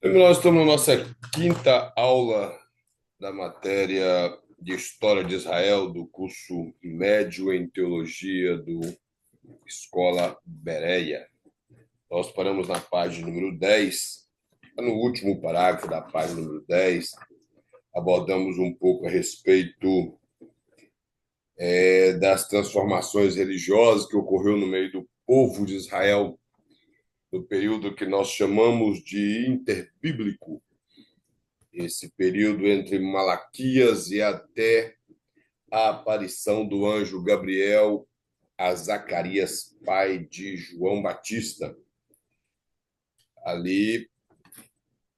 Nós estamos na nossa quinta aula da matéria de História de Israel, do curso médio em Teologia do Escola Bereia. Nós paramos na página número 10. No último parágrafo da página número 10, abordamos um pouco a respeito das transformações religiosas que ocorreu no meio do povo de Israel no período que nós chamamos de interbíblico, esse período entre Malaquias e até a aparição do anjo Gabriel a Zacarias, pai de João Batista. Ali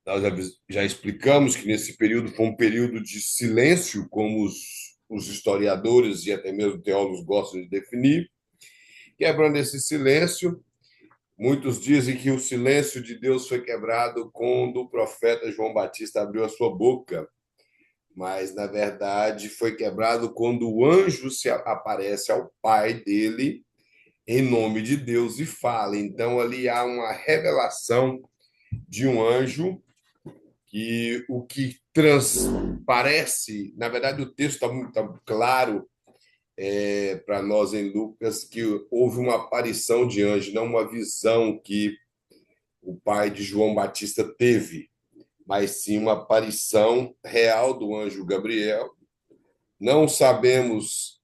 nós já explicamos que nesse período foi um período de silêncio, como os historiadores e até mesmo teólogos gostam de definir. Quebrando esse silêncio, muitos dizem que o silêncio de Deus foi quebrado quando o profeta João Batista abriu a sua boca, mas na verdade foi quebrado quando o anjo se aparece ao pai dele em nome de Deus e fala. Então ali há uma revelação de um anjo que o que transparece, na verdade o texto está muito claro para nós em Lucas que houve uma aparição de anjo, não uma visão que o pai de João Batista teve, mas sim uma aparição real do anjo Gabriel. Não sabemos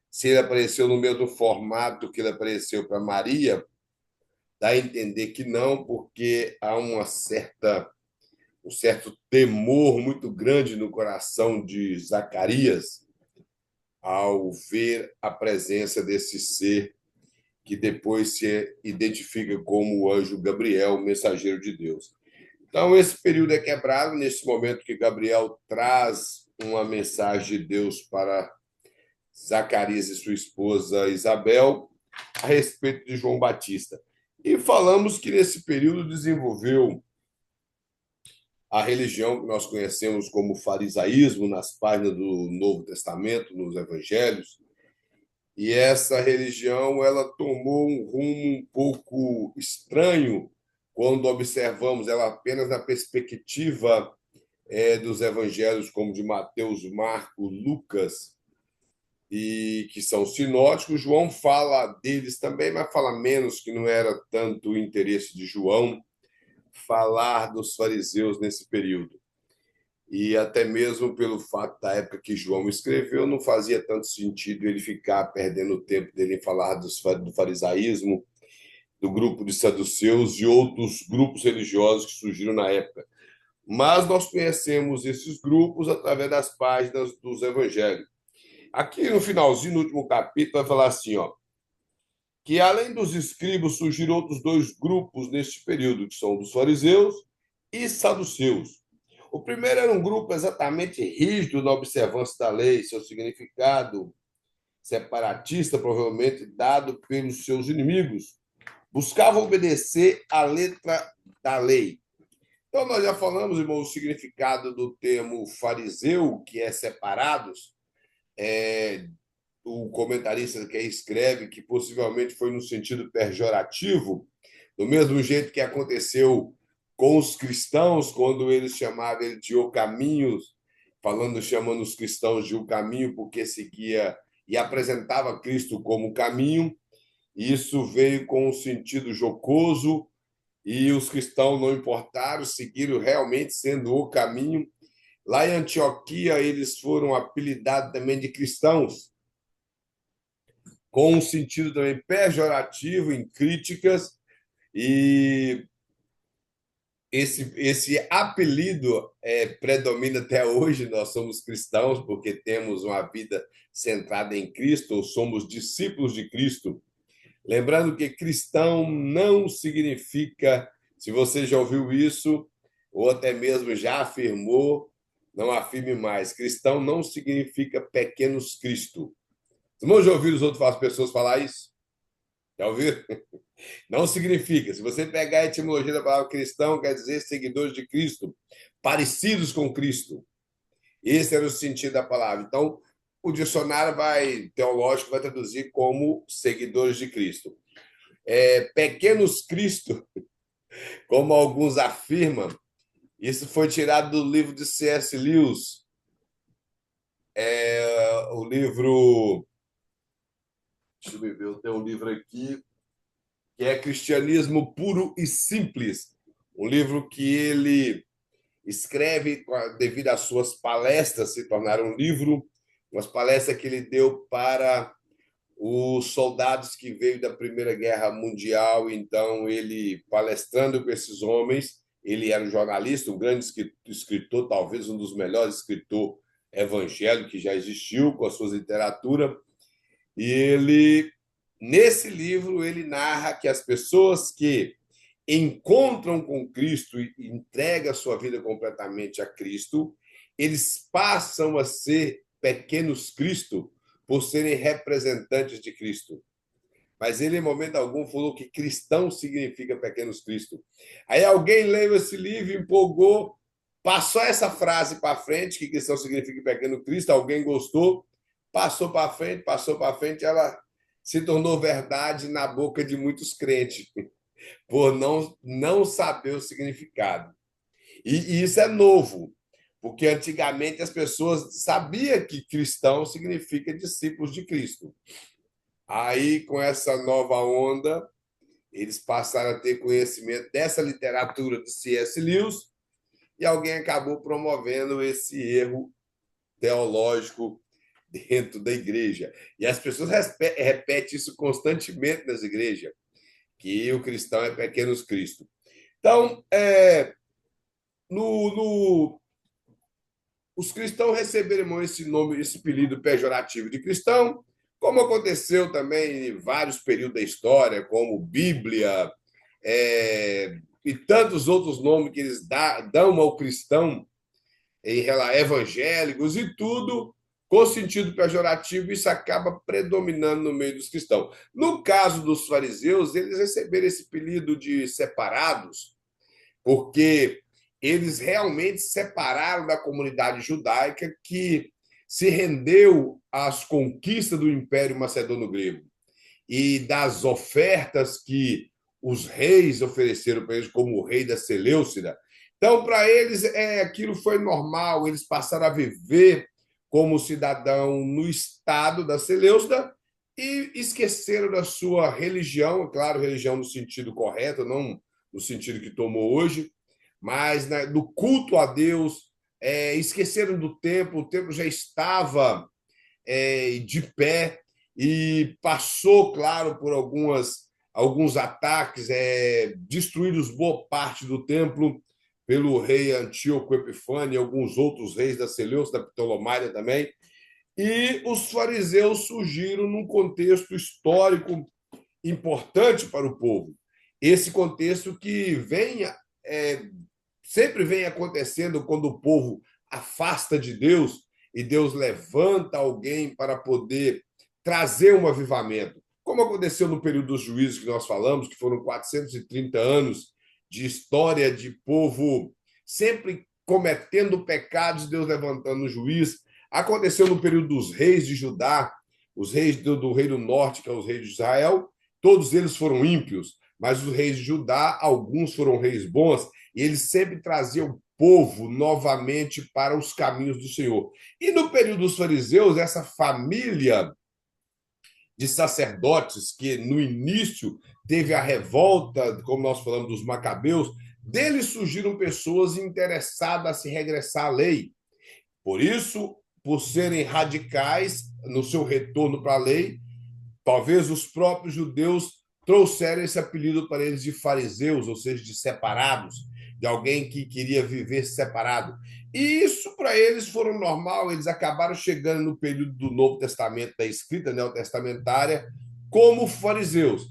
se ele apareceu no mesmo formato que ele apareceu para Maria, dá a entender que não, porque há um certo temor muito grande no coração de Zacarias ao ver a presença desse ser que depois se identifica como o anjo Gabriel, o mensageiro de Deus. Então, esse período é quebrado nesse momento que Gabriel traz uma mensagem de Deus para Zacarias e sua esposa Isabel a respeito de João Batista. E falamos que nesse período desenvolveu a religião que nós conhecemos como farisaísmo nas páginas do Novo Testamento, nos Evangelhos. E essa religião ela tomou um rumo um pouco estranho quando observamos ela apenas na perspectiva dos Evangelhos, como de Mateus, Marcos, Lucas, e que são sinóticos. João fala deles também, mas fala menos, que não era tanto o interesse de João falar dos fariseus nesse período. E até mesmo pelo fato da época que João escreveu, não fazia tanto sentido ele ficar perdendo o tempo dele em falar do farisaísmo, do grupo de saduceus e outros grupos religiosos que surgiram na época. Mas nós conhecemos esses grupos através das páginas dos evangelhos. Aqui no finalzinho, no último capítulo, vai falar assim, ó, que além dos escribas surgiram outros dois grupos neste período, que são dos fariseus e saduceus. O primeiro era um grupo exatamente rígido na observância da lei, seu significado separatista, provavelmente dado pelos seus inimigos. Buscava obedecer à letra da lei. Então, nós já falamos, irmão, o significado do termo fariseu, que é separados. O comentarista que escreve que possivelmente foi no sentido pejorativo, do mesmo jeito que aconteceu com os cristãos, quando eles chamavam ele de o caminho, chamando os cristãos de o caminho, porque seguia e apresentava Cristo como caminho. Isso veio com um sentido jocoso e os cristãos não importaram, seguiram realmente sendo o caminho. Lá em Antioquia, eles foram apelidados também de cristãos, com um sentido também pejorativo em críticas, e esse apelido predomina até hoje. Nós somos cristãos porque temos uma vida centrada em Cristo, ou somos discípulos de Cristo. Lembrando que cristão não significa, se você já ouviu isso, ou até mesmo já afirmou, não afirme mais. Cristão não significa pequenos Cristo. Você não já ouviu as pessoas falar isso? Já ouviu? Não significa. Se você pegar a etimologia da palavra cristão, quer dizer seguidores de Cristo, parecidos com Cristo. Esse era o sentido da palavra. Então, o dicionário teológico vai traduzir como seguidores de Cristo. Pequenos Cristo, como alguns afirmam, Isso foi tirado do livro de C.S. Lewis, o livro. Deixa eu ver, eu tenho um livro aqui, que é Cristianismo Puro e Simples. Um livro que ele escreve devido às suas palestras, se tornaram um livro, umas palestras que ele deu para os soldados que veio da Primeira Guerra Mundial. Então, ele palestrando com esses homens, ele era um jornalista, um grande escritor, talvez um dos melhores escritores evangélicos que já existiu, com as suas literaturas. E ele, nesse livro, ele narra que as pessoas que encontram com Cristo e entregam a sua vida completamente a Cristo, eles passam a ser pequenos Cristo por serem representantes de Cristo. Mas ele, em momento algum, falou que cristão significa pequenos Cristo. Aí alguém leu esse livro, empolgou, passou essa frase para frente, que cristão significa pequeno Cristo, alguém gostou, passou para frente, ela se tornou verdade na boca de muitos crentes, por não saber o significado. E isso é novo, porque antigamente as pessoas sabiam que cristão significa discípulos de Cristo. Aí, com essa nova onda, eles passaram a ter conhecimento dessa literatura do C.S. Lewis e alguém acabou promovendo esse erro teológico dentro da igreja. E as pessoas repetem isso constantemente nas igrejas, que o cristão é pequenos Cristo. Então, no, no, os cristãos receberam esse nome, esse apelido pejorativo de cristão, como aconteceu também em vários períodos da história, como Bíblia, e tantos outros nomes que eles dão ao cristão, evangélicos e tudo, com sentido pejorativo, isso acaba predominando no meio dos cristãos. No caso dos fariseus, eles receberam esse apelido de separados, porque eles realmente separaram da comunidade judaica que se rendeu às conquistas do Império Macedônio-Grego e das ofertas que os reis ofereceram para eles, como o rei da Seleucida. Então, para eles, aquilo foi normal, eles passaram a viver como cidadão no estado da Seleucida e esqueceram da sua religião, claro, religião no sentido correto, não no sentido que tomou hoje, mas né, do culto a Deus, esqueceram do templo, o templo já estava de pé e passou, claro, por alguns ataques, destruídos boa parte do templo pelo rei Antíoco Epifânio e alguns outros reis da Seleucida, da Ptolomáida também. E os fariseus surgiram num contexto histórico importante para o povo. Esse contexto que sempre vem acontecendo quando o povo afasta de Deus e Deus levanta alguém para poder trazer um avivamento. Como aconteceu no período dos juízes que nós falamos, que foram 430 anos de história de povo sempre cometendo pecados, Deus levantando um juiz. Aconteceu no período dos reis de Judá, os reis do Reino Norte, que é os reis de Israel, todos eles foram ímpios, mas os reis de Judá, alguns foram reis bons, e eles sempre traziam o povo novamente para os caminhos do Senhor. E no período dos fariseus, essa família de sacerdotes que no início teve a revolta, como nós falamos dos macabeus, deles surgiram pessoas interessadas a se regressar à lei. Por isso, por serem radicais no seu retorno para a lei, talvez os próprios judeus trouxeram esse apelido para eles de fariseus, ou seja, de separados, de alguém que queria viver separado. E isso para eles foram normal, eles acabaram chegando no período do Novo Testamento, da escrita neotestamentária, como fariseus.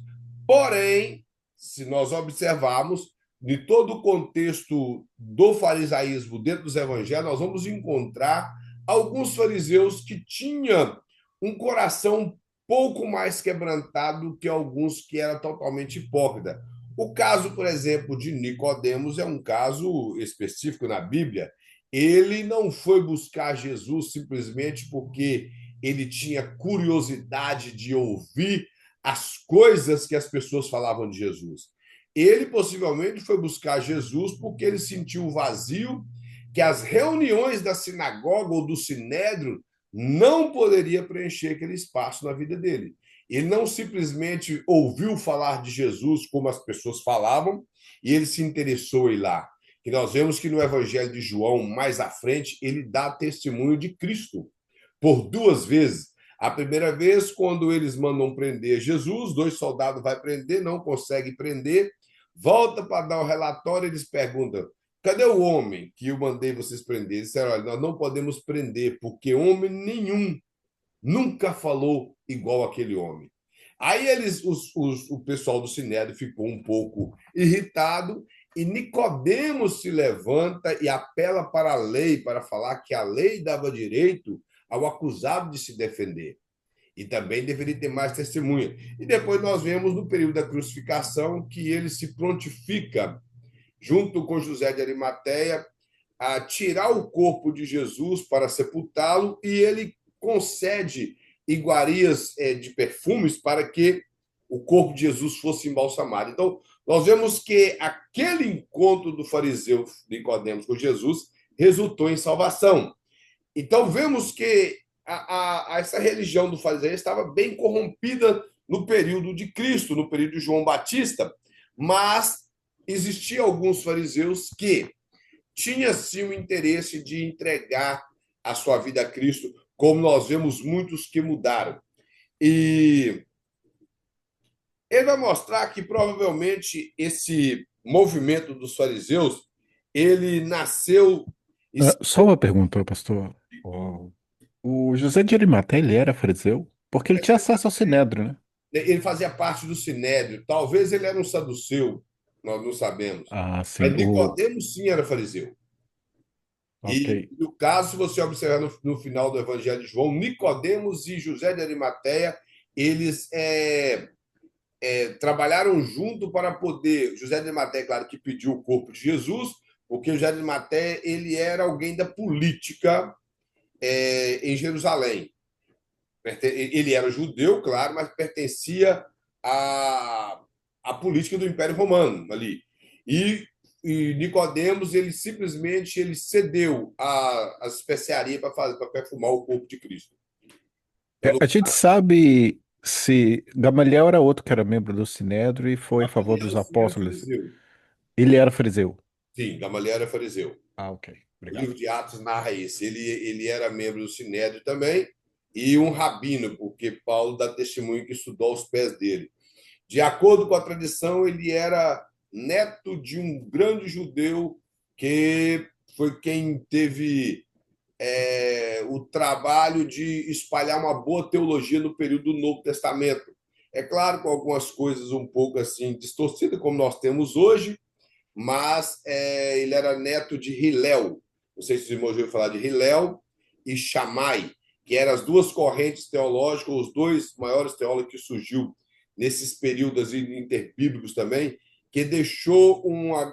Porém, se nós observarmos, de todo o contexto do farisaísmo dentro dos evangelhos, nós vamos encontrar alguns fariseus que tinham um coração pouco mais quebrantado que alguns que eram totalmente hipócritas. O caso, por exemplo, de Nicodemos é um caso específico na Bíblia. Ele não foi buscar Jesus simplesmente porque ele tinha curiosidade de ouvir as coisas que as pessoas falavam de Jesus. Ele possivelmente foi buscar Jesus porque ele sentiu o vazio que as reuniões da sinagoga ou do sinédrio não poderia preencher aquele espaço na vida dele. Ele não simplesmente ouviu falar de Jesus como as pessoas falavam e ele se interessou em ir lá. E nós vemos que no Evangelho de João, mais à frente, ele dá testemunho de Cristo por duas vezes. A primeira vez, quando eles mandam prender Jesus, dois soldados vão prender, não conseguem prender, volta para dar o relatório, eles perguntam: cadê o homem que eu mandei vocês prender? Eles disseram: olha, nós não podemos prender, porque homem nenhum nunca falou igual aquele homem. Aí o pessoal do Sinédrio ficou um pouco irritado e Nicodemos se levanta e apela para a lei, para falar que a lei dava direito ao acusado de se defender. E também deveria ter mais testemunha. E depois nós vemos no período da crucificação que ele se prontifica, junto com José de Arimateia, a tirar o corpo de Jesus para sepultá-lo e ele concede iguarias de perfumes para que o corpo de Jesus fosse embalsamado. Então, nós vemos que aquele encontro do fariseu Nicodemos com Jesus resultou em salvação. Então, vemos que essa religião do fariseu estava bem corrompida no período de Cristo, no período de João Batista, mas existia alguns fariseus que tinha sim o interesse de entregar a sua vida a Cristo, como nós vemos muitos que mudaram. E ele vai mostrar que provavelmente esse movimento dos fariseus, ele nasceu e Só uma pergunta, pastor. O José de Arimateia, ele era fariseu? Porque ele tinha acesso ao Sinédrio, né? ele fazia parte do Sinédrio. Talvez ele era um saduceu, nós não sabemos. Ah, sim. Mas Nicodemos sim era fariseu. Ok. E no caso, se você observar no final do Evangelho de João, Nicodemos e José de Arimateia, eles trabalharam junto para poder. José de Arimateia, claro, que pediu o corpo de Jesus, porque José de Arimateia ele era alguém da política em Jerusalém. Ele era judeu, claro, mas pertencia à, à política do Império Romano ali. E, e Nicodemos, ele simplesmente ele cedeu as especiarias para perfumar o corpo de Cristo. Então, A gente sabe se Gamaliel era outro que era membro do Sinédrio e foi a favor dos Gamaliel sim era apóstolos. fariseu. Ele era fariseu. Sim, Gamaliel era fariseu. Ah, ok. O Obrigado. livro de Atos narra isso. Ele era membro do Sinédrio também e um rabino, porque Paulo dá testemunho que estudou aos pés dele. De acordo com a tradição, ele era neto de um grande judeu que foi quem teve o trabalho de espalhar uma boa teologia no período do Novo Testamento. É claro, com algumas coisas um pouco assim distorcidas, como nós temos hoje, mas ele era neto de Hilel. Não sei se os irmãos ouviram falar de Hilel e Shammai, que eram as duas correntes teológicas, os dois maiores teólogos que surgiu nesses períodos interbíblicos também, que deixou uma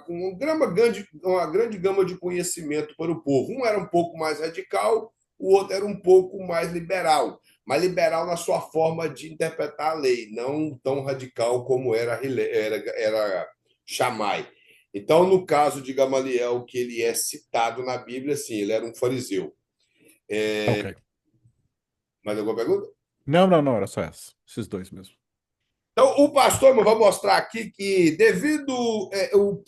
grande gama de conhecimento para o povo. Um era um pouco mais radical, o outro era um pouco mais liberal, mas liberal na sua forma de interpretar a lei, não tão radical como era Shammai. Então, no caso de Gamaliel, que ele é citado na Bíblia, sim, ele era um fariseu. Ok. Mais alguma pergunta? Não, não, não, era só essa. Esses dois mesmo. Então, o pastor vai mostrar aqui que, devido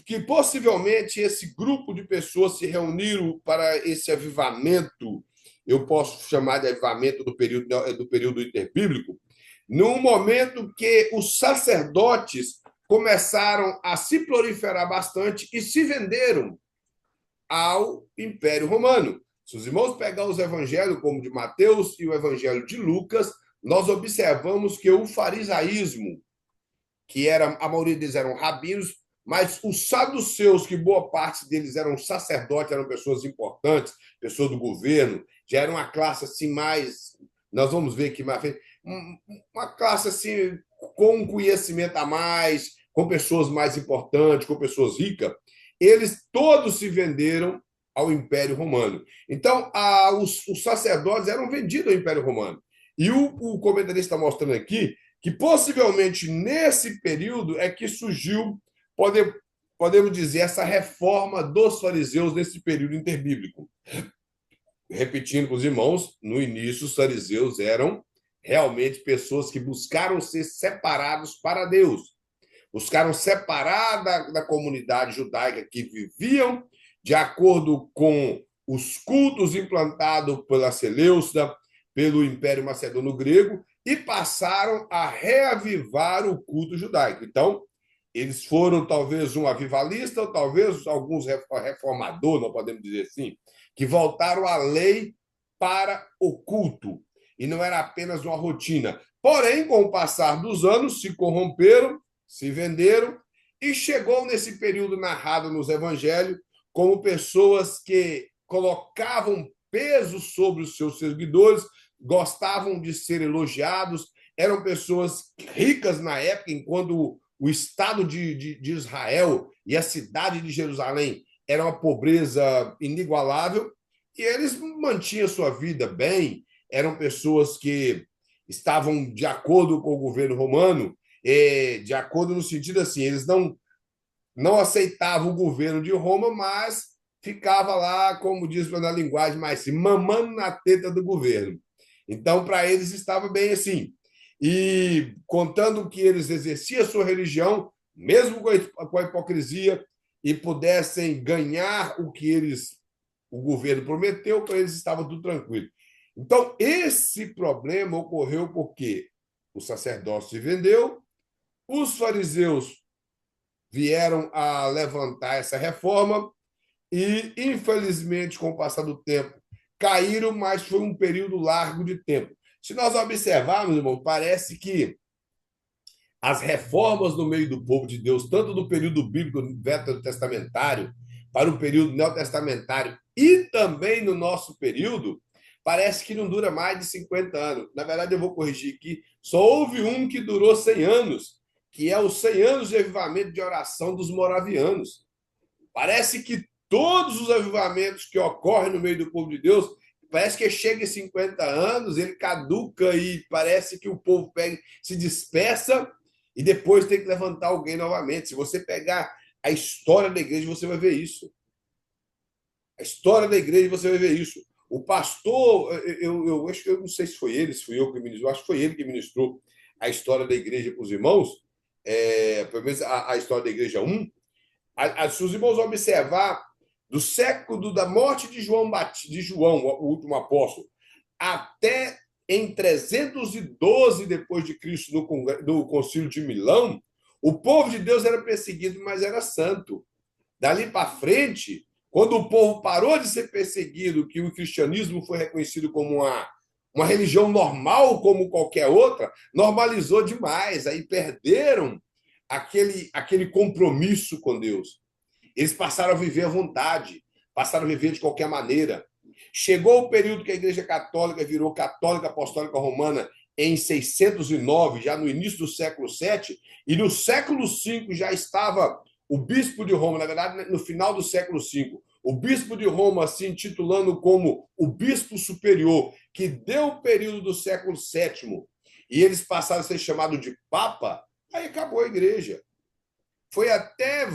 que possivelmente esse grupo de pessoas se reuniram para esse avivamento, eu posso chamar de avivamento do período interbíblico, num momento que os sacerdotes começaram a se proliferar bastante e se venderam ao Império Romano. Se os irmãos pegar os evangelhos, como o de Mateus e o evangelho de Lucas, nós observamos que o farisaísmo, que era, a maioria deles eram rabinos, mas os saduceus, que boa parte deles eram sacerdotes, eram pessoas importantes, pessoas do governo, já era uma classe assim mais, nós vamos ver aqui mais frente, uma classe assim com um conhecimento a mais, com pessoas mais importantes, com pessoas ricas, eles todos se venderam ao Império Romano. Então, os sacerdotes eram vendidos ao Império Romano. E o comentarista está mostrando aqui que possivelmente nesse período é que surgiu pode, podemos dizer, essa reforma dos fariseus nesse período interbíblico. Repetindo para os irmãos, no início, os fariseus eram realmente pessoas que buscaram ser separados para Deus, buscaram separar da comunidade judaica que viviam de acordo com os cultos implantados pela Seleucida, pelo Império Macedônio Grego, e passaram a reavivar o culto judaico. Então, eles foram talvez um avivalista, ou talvez alguns reformadores, não podemos dizer assim, que voltaram à lei para o culto, e não era apenas uma rotina. Porém, com o passar dos anos, se corromperam, se venderam, e chegou nesse período narrado nos evangelhos como pessoas que colocavam peso sobre os seus seguidores, gostavam de ser elogiados, eram pessoas ricas na época, enquanto o Estado de Israel e a cidade de Jerusalém era uma pobreza inigualável, e eles mantinham sua vida bem, eram pessoas que estavam de acordo com o governo romano, de acordo no sentido assim, eles não aceitavam o governo de Roma, mas ficava lá, como diz na linguagem mais assim, mamando na teta do governo. Então, para eles estava bem assim. E contando que eles exerciam a sua religião, mesmo com a hipocrisia, e pudessem ganhar o governo prometeu, para eles estava tudo tranquilo. Então, esse problema ocorreu porque o sacerdócio se vendeu, os fariseus vieram a levantar essa reforma e, infelizmente, com o passar do tempo, caíram, mas foi um período largo de tempo. Se nós observarmos, irmão, parece que as reformas no meio do povo de Deus, tanto do período bíblico veterotestamentário para o período neotestamentário e também no nosso período, parece que não dura mais de 50 anos. Na verdade, eu vou corrigir aqui, só houve um que durou 100 anos, que é os 100 anos de avivamento de oração dos moravianos. Parece que todos os avivamentos que ocorrem no meio do povo de Deus, parece que chega em 50 anos, ele caduca e parece que o povo pega, se dispersa e depois tem que levantar alguém novamente. Se você pegar a história da igreja, você vai ver isso. A história da igreja, você vai ver isso. O pastor, eu acho que eu não sei se foi ele, se fui eu que ministrou, acho que foi ele que ministrou a história da igreja para os irmãos, pelo menos a história da igreja 1. Se os irmãos observar, do século da morte de João, o último apóstolo, até em 312 depois de Cristo, no Concílio de Milão, o povo de Deus era perseguido, mas era santo. Dali para frente, quando o povo parou de ser perseguido, que o cristianismo foi reconhecido como uma religião normal, como qualquer outra, normalizou demais. Aí perderam aquele compromisso com Deus. Eles passaram a viver à vontade, passaram a viver de qualquer maneira. Chegou o período que a Igreja Católica virou Católica Apostólica Romana em 609, já no início do século VII, e no século V já estava o bispo de Roma, na verdade, no final do século V, o bispo de Roma se intitulando como o bispo superior, que deu o período do século VII, e eles passaram a ser chamados de Papa, aí acabou a igreja. Foi até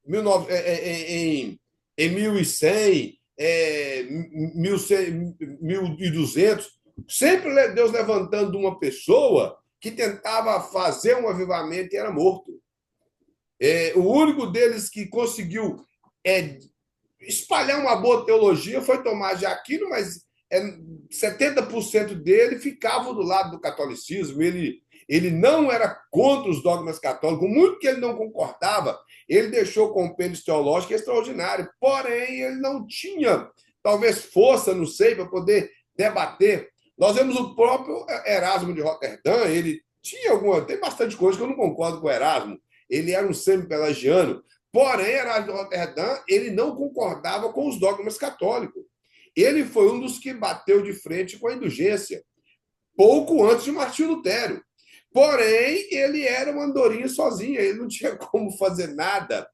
1100, 1200, sempre Deus levantando uma pessoa que tentava fazer um avivamento e era morto. O único deles que conseguiu espalhar uma boa teologia foi Tomás de Aquino, mas 70% dele ficava do lado do catolicismo. Ele não era contra os dogmas católicos, muito que ele não concordava, ele deixou compêndios teológicos extraordinários, porém ele não tinha, talvez, força, não sei, para poder debater. Nós vemos o próprio Erasmo de Roterdã, ele tem bastante coisa que eu não concordo com o Erasmo, ele era um semi-pelagiano, porém, Erasmo de Roterdã, ele não concordava com os dogmas católicos. Ele foi um dos que bateu de frente com a indulgência, pouco antes de Martinho Lutero. Porém, ele era uma andorinha sozinha, ele não tinha como fazer nada.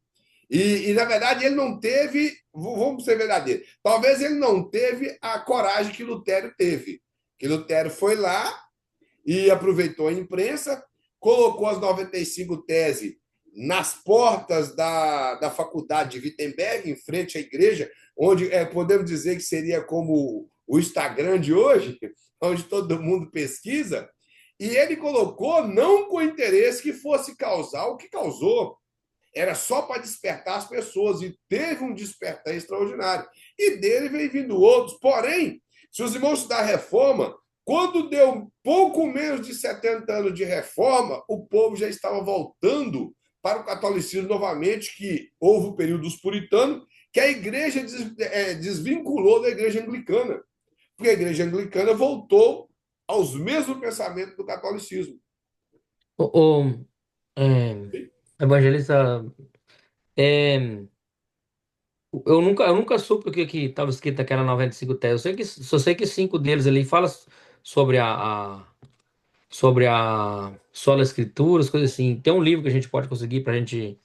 Na verdade, ele não teve, vamos ser verdadeiros, talvez ele não teve a coragem que Lutero teve. Que Lutero foi lá e aproveitou a imprensa, colocou as 95 teses nas portas da faculdade de Wittenberg, em frente à igreja, onde podemos dizer que seria como o Instagram de hoje, onde todo mundo pesquisa, e ele colocou não com interesse que fosse causar o que causou, era só para despertar as pessoas, e teve um despertar extraordinário. E dele vem vindo outros. Porém, se os irmãos da reforma, quando deu pouco menos de 70 anos de reforma, o povo já estava voltando para o catolicismo novamente, que houve o período dos puritanos, que a igreja desvinculou da igreja anglicana, porque a igreja anglicana voltou aos mesmos pensamentos do catolicismo. O, é, evangelista, é, eu nunca soube o que que estava escrito naquela 95 teses. Só sei que cinco deles ali fala sobre sobre a sola escrituras, coisas assim. Tem um livro que a gente pode conseguir pra gente,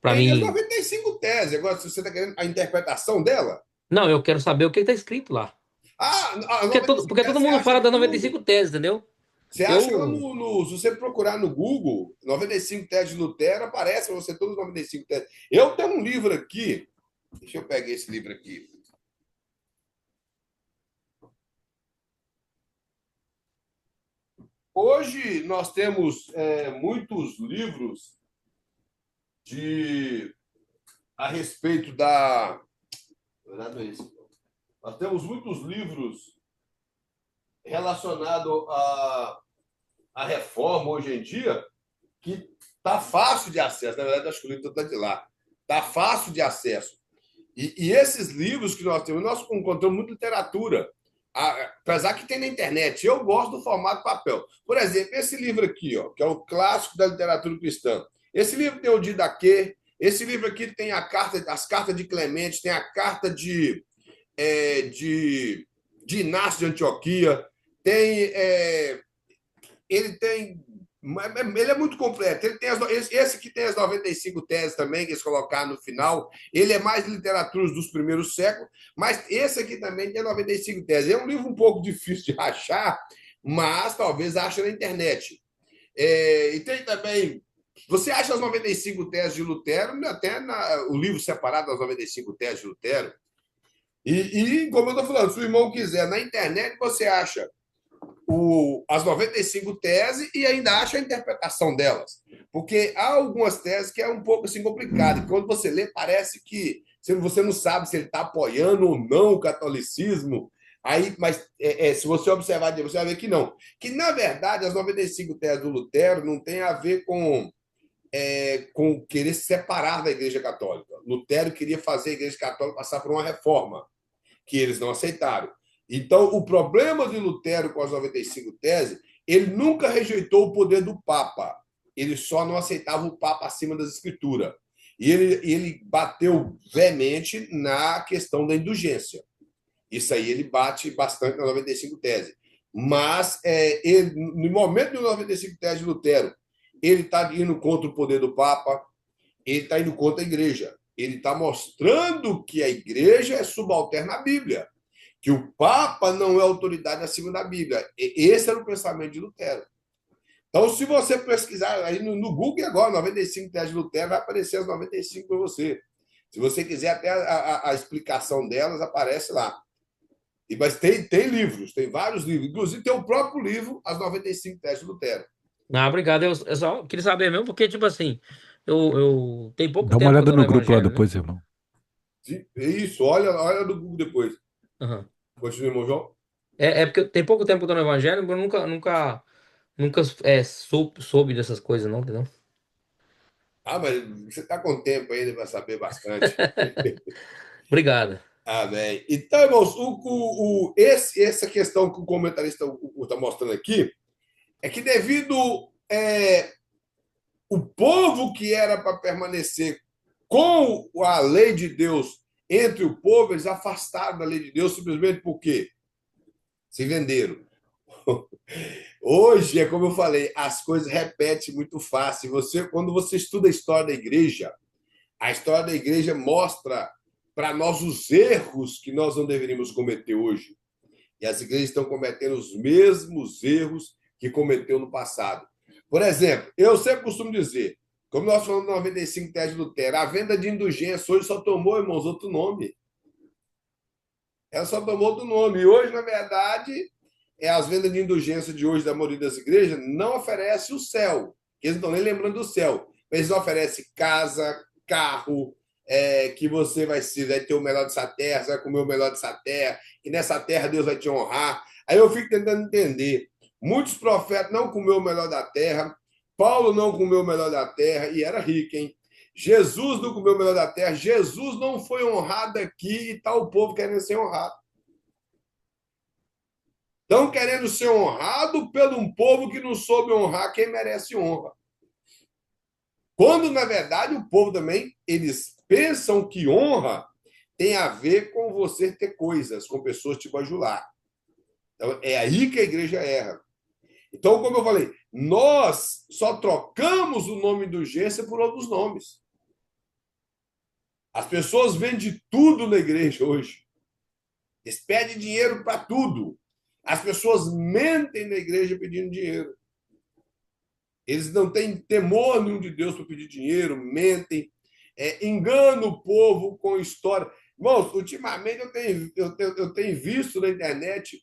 pra Tem as mim. 95 teses. Agora, se você está querendo a interpretação dela, Não, eu quero saber o que está escrito lá. a 95 Porque todo teses você mundo acha fala das noventa e no, cinco teses, entendeu? você acha ela Eu. se você procurar no Google, 95 teses de Lutero, aparece para você todos os 95 teses. Eu tenho um livro aqui, deixa eu pegar esse livro aqui. Hoje nós temos muitos livros de a respeito da. Não é isso. Nós temos muitos livros relacionados à reforma hoje em dia que está fácil de acesso. Na verdade, acho que o livro está de lá. Está fácil de acesso. E esses livros que nós temos, nós encontramos muita literatura, apesar que tem na internet. Eu gosto do formato papel. Por exemplo, esse livro aqui, ó, que é o clássico da literatura cristã. Esse livro tem o Didaquê, esse livro aqui tem as cartas de Clemente, tem a carta é, de, de Inácio de Antioquia, tem, ele tem. Ele é muito completo. Ele tem esse que tem as 95 teses também, que eles colocaram no final. Ele é mais literatura dos primeiros séculos, mas esse aqui também tem 95 teses. É um livro um pouco difícil de achar, mas talvez ache na internet. E tem também. Você acha as 95 teses de Lutero, até o livro separado das 95 teses de Lutero. Como eu estou falando, se o irmão quiser, na internet você acha as 95 teses e ainda acha a interpretação delas. Porque há algumas teses que é um pouco assim complicado. Quando você lê, parece que você não sabe se ele está apoiando ou não o catolicismo. Aí, mas se você observar, você vai ver que não. Que, na verdade, as 95 teses do Lutero não tem a ver com querer se separar da Igreja Católica. Lutero queria fazer a Igreja Católica passar por uma reforma, que eles não aceitaram. Então, o problema de Lutero com as 95 teses, ele nunca rejeitou o poder do Papa. Ele só não aceitava o Papa acima das Escrituras. E ele bateu veemente na questão da indulgência. Isso aí ele bate bastante nas 95 teses. Mas, no momento de 95 teses de Lutero, ele está indo contra o poder do Papa, ele está indo contra a igreja. Ele está mostrando que a igreja é subalterna à Bíblia, que o Papa não é autoridade acima da Bíblia. Esse era o pensamento de Lutero. Então, se você pesquisar aí no Google agora, 95 teses de Lutero, vai aparecer as 95 para você. Se você quiser até a explicação delas, aparece lá. Mas tem livros, tem vários livros. Inclusive, tem o próprio livro, As 95 Teses de Lutero. Ah, obrigado. Eu só queria saber mesmo, porque, tipo assim, eu tem pouco Dá uma tempo que eu olhada tô no no grupo lá evangelho, né? depois, irmão. Isso, olha no Google depois. Uhum. Continua, irmão João. É porque tem pouco tempo que eu tô no evangelho, eu nunca soube dessas coisas, não, entendeu? Mas você está com tempo ainda para saber bastante. Obrigado. Amém. Então, irmãos, essa questão que o comentarista está mostrando aqui é que devido o povo que era para permanecer com a lei de Deus entre o povo, eles afastaram da lei de Deus simplesmente porque se venderam. Hoje, é como eu falei, as coisas repetem muito fácil. Quando você estuda a história da igreja, a história da igreja mostra para nós os erros que nós não deveríamos cometer hoje. E as igrejas estão cometendo os mesmos erros que cometeu no passado. Por exemplo, eu sempre costumo dizer, Como nós falamos no 95 Tese de Lutero, a venda de indulgência hoje só tomou, irmãos, outro nome. Ela só tomou outro nome. E hoje, na verdade, as vendas de indulgência de hoje da maioria das igrejas não oferece o céu. Eles não estão nem lembrando do céu. Eles oferecem casa, carro, que você vai ter o melhor dessa terra, você vai comer o melhor dessa terra, que nessa terra Deus vai te honrar. Aí eu fico tentando entender. Muitos profetas não comeu o melhor da terra, Paulo não comeu o melhor da terra e era rico, hein? Jesus não comeu o melhor da terra, Jesus não foi honrado aqui e está o povo querendo ser honrado. Estão querendo ser honrado pelo um povo que não soube honrar quem merece honra. Quando, na verdade, o povo também, eles pensam que honra tem a ver com você ter coisas, com pessoas te bajular. Então, é aí que a igreja erra. Então, como eu falei, nós só trocamos o nome indulgência por outros nomes. As pessoas vendem tudo na igreja hoje. Eles pedem dinheiro para tudo. As pessoas mentem na igreja pedindo dinheiro. Eles não têm temor nenhum de Deus para pedir dinheiro, mentem, enganam o povo com história. Irmãos, ultimamente eu tenho visto na internet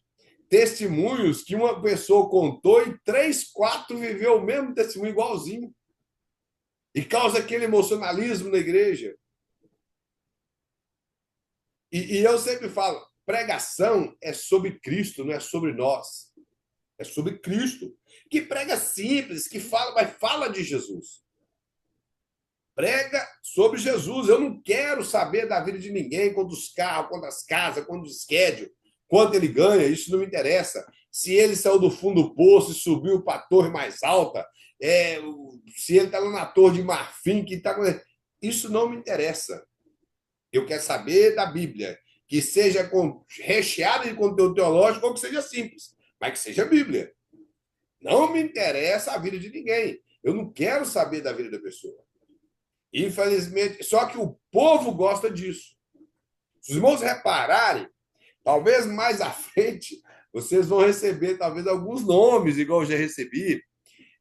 testemunhos que uma pessoa contou e 3, 4 viveu o mesmo testemunho igualzinho. E causa aquele emocionalismo na igreja. E eu sempre falo, pregação é sobre Cristo, não é sobre nós. É sobre Cristo. Que prega simples, que fala, mas fala de Jesus. Prega sobre Jesus. Eu não quero saber da vida de ninguém, quantos carros, quantas casas, quantos schedule, quanto ele ganha, isso não me interessa. Se ele saiu do fundo do poço e subiu para a torre mais alta, se ele está lá na torre de marfim, que está. Isso não me interessa. Eu quero saber da Bíblia, que seja recheada de conteúdo teológico ou que seja simples, mas que seja Bíblia. Não me interessa a vida de ninguém. Eu não quero saber da vida da pessoa. Infelizmente, só que o povo gosta disso. Se os irmãos repararem, talvez mais à frente, vocês vão receber talvez alguns nomes, igual eu já recebi.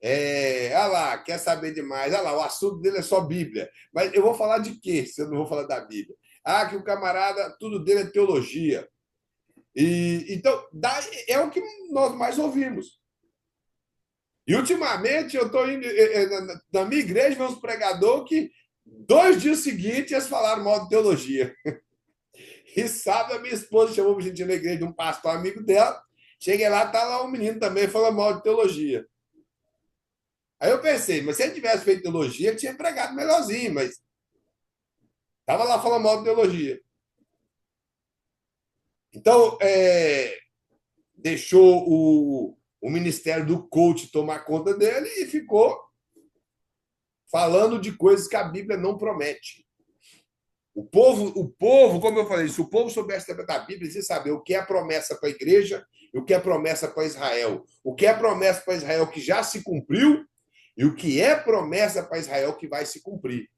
Olha lá, quer saber demais. Olha lá, o assunto dele é só Bíblia. Mas eu vou falar de quê, se eu não vou falar da Bíblia? Que o camarada, tudo dele é teologia. Então, é o que nós mais ouvimos. E, ultimamente, eu estou indo... Na minha igreja, vem uns pregadores que 2 dias seguintes eles falaram mal de teologia. E sábado, a minha esposa chamou para a gente ir na igreja de um pastor amigo dela. Cheguei lá, tá lá um menino também falando mal de teologia. Aí eu pensei, mas se ele tivesse feito teologia, ele tinha pregado melhorzinho, mas estava lá falando mal de teologia. Então, deixou o ministério do coach tomar conta dele e ficou falando de coisas que a Bíblia não promete. O povo, como eu falei, se o povo soubesse da Bíblia, eles iam saber o que é promessa para a igreja e o que é promessa para Israel. O que é promessa para Israel que já se cumpriu e o que é promessa para Israel que vai se cumprir.